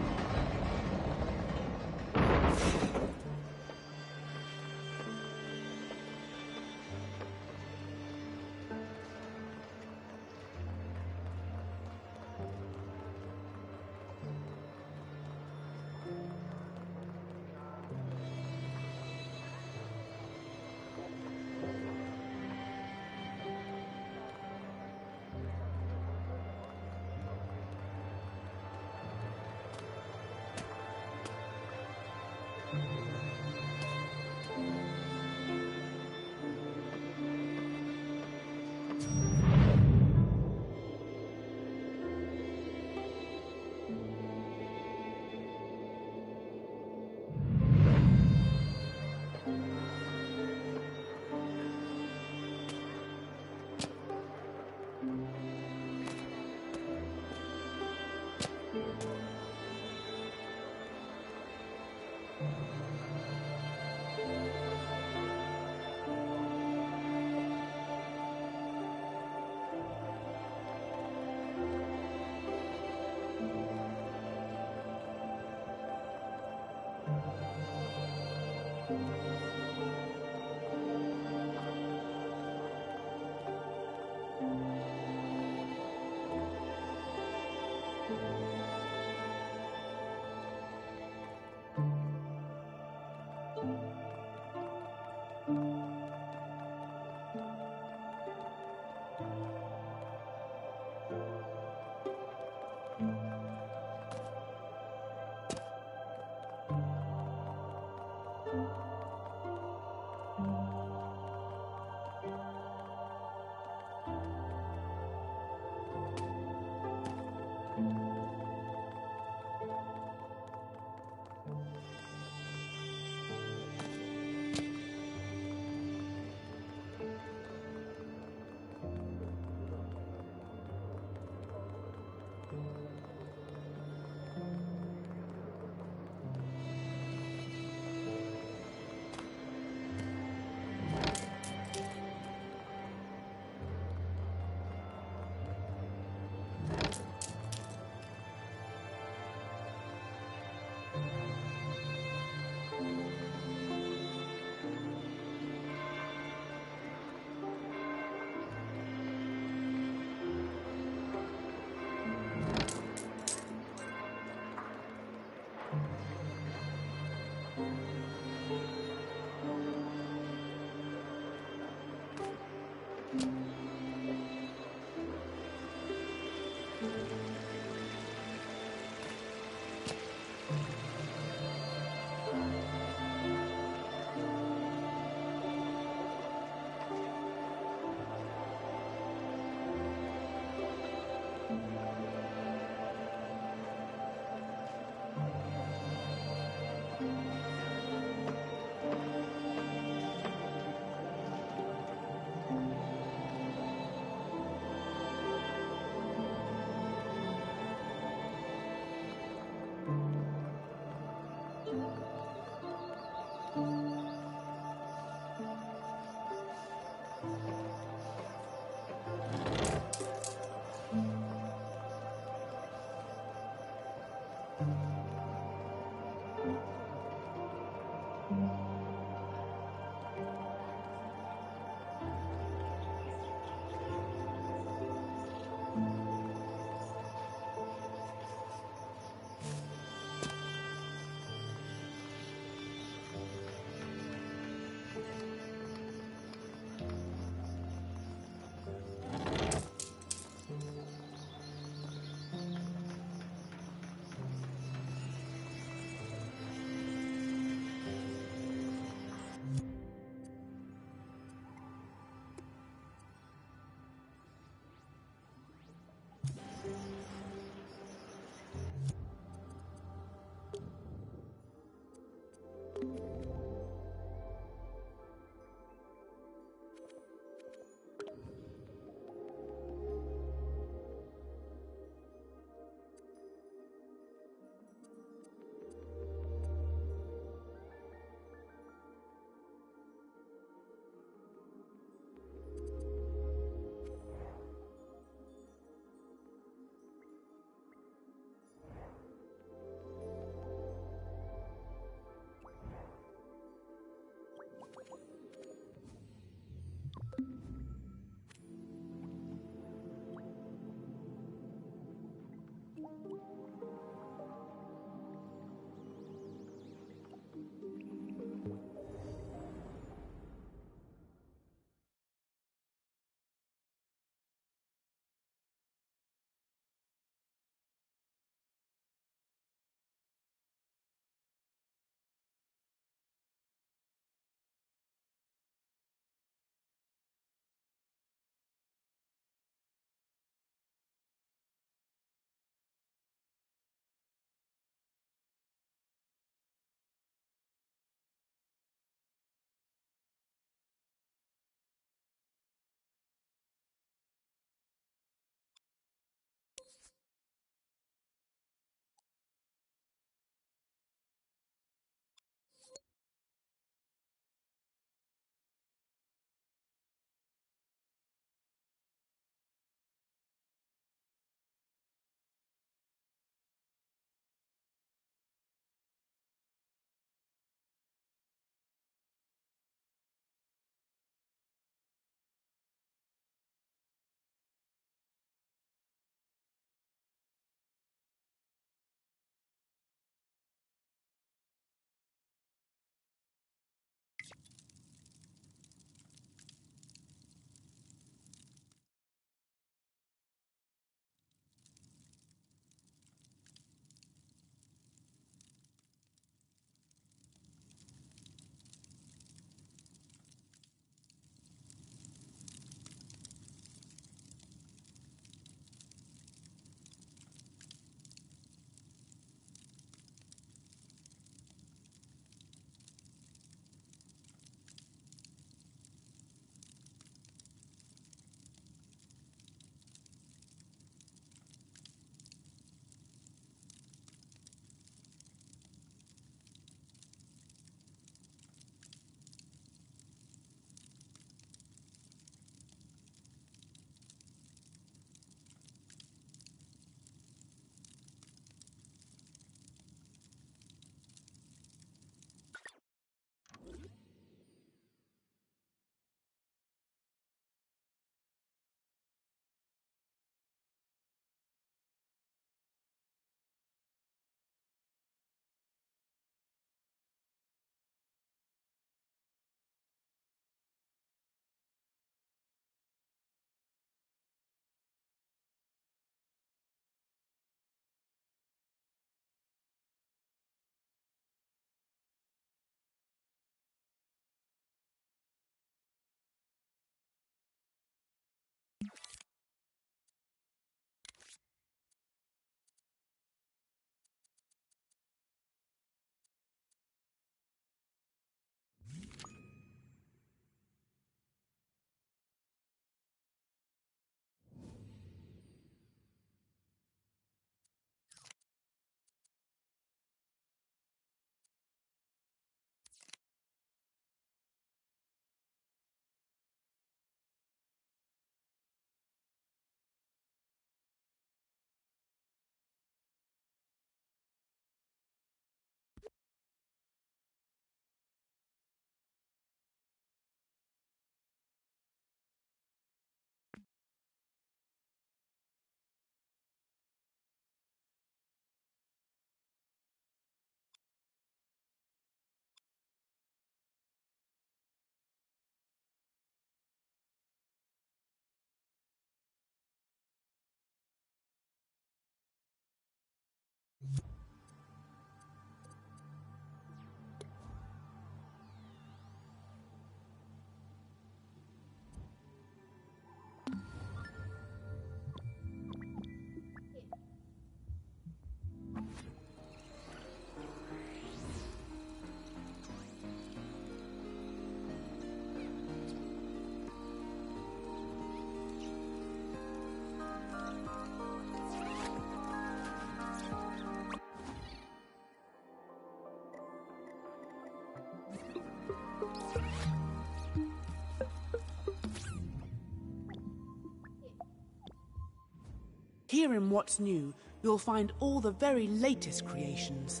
Here in What's New, you'll find all the very latest creations,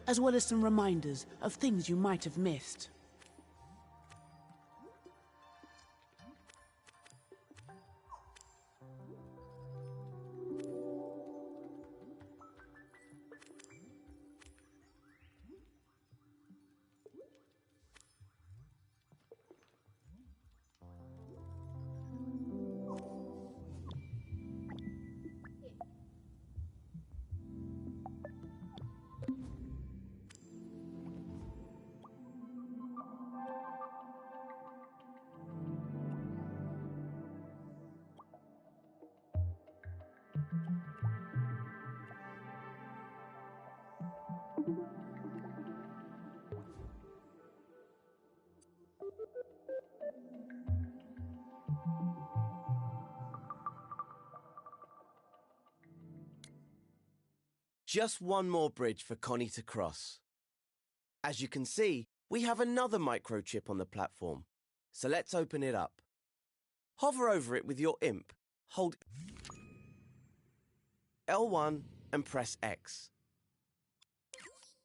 as well as some reminders of things you might have missed. Just one more bridge for Connie to cross. As you can see, we have another microchip on the platform, so let's open it up. Hover over it with your imp, hold L1 and press X.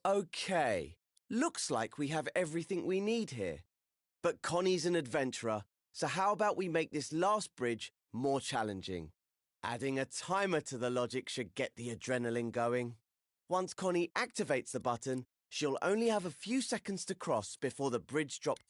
Okay, looks like we have everything we need here. But Connie's an adventurer, so how about we make this last bridge more challenging? Adding a timer to the logic should get the adrenaline going. Once Connie activates the button, she'll only have a few seconds to cross before the bridge drops.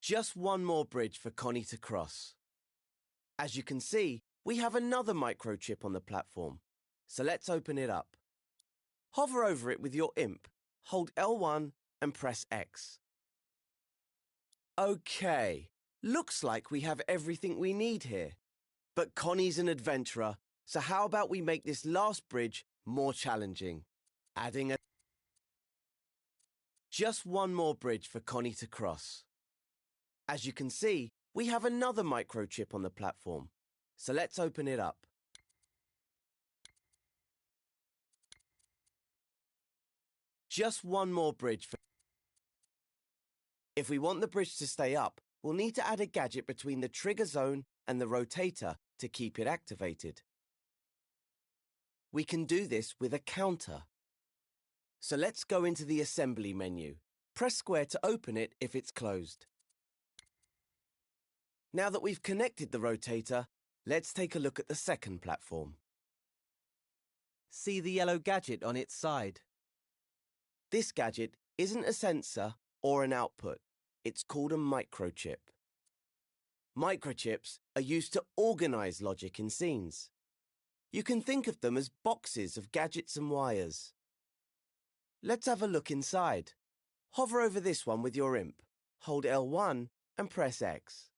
Just one more bridge for Connie to cross. As you can see, we have another microchip on the platform, so let's open it up. Hover over it with your imp, hold L1 and press X. Okay, looks like we have everything we need here. But Connie's an adventurer, so how about we make this last bridge more challenging? Adding just one more bridge for Connie to cross. As you can see, we have another microchip on the platform, so let's open it up. Just one more bridge for... If we want the bridge to stay up, we'll need to add a gadget between the trigger zone and the rotator to keep it activated. We can do this with a counter. So let's go into the assembly menu. Press square to open it if it's closed. Now that we've connected the rotator, let's take a look at the second platform. See the yellow gadget on its side? This gadget isn't a sensor or an output. It's called a microchip. Microchips are used to organize logic in scenes. You can think of them as boxes of gadgets and wires. Let's have a look inside. Hover over this one with your imp. Hold L1 and press X.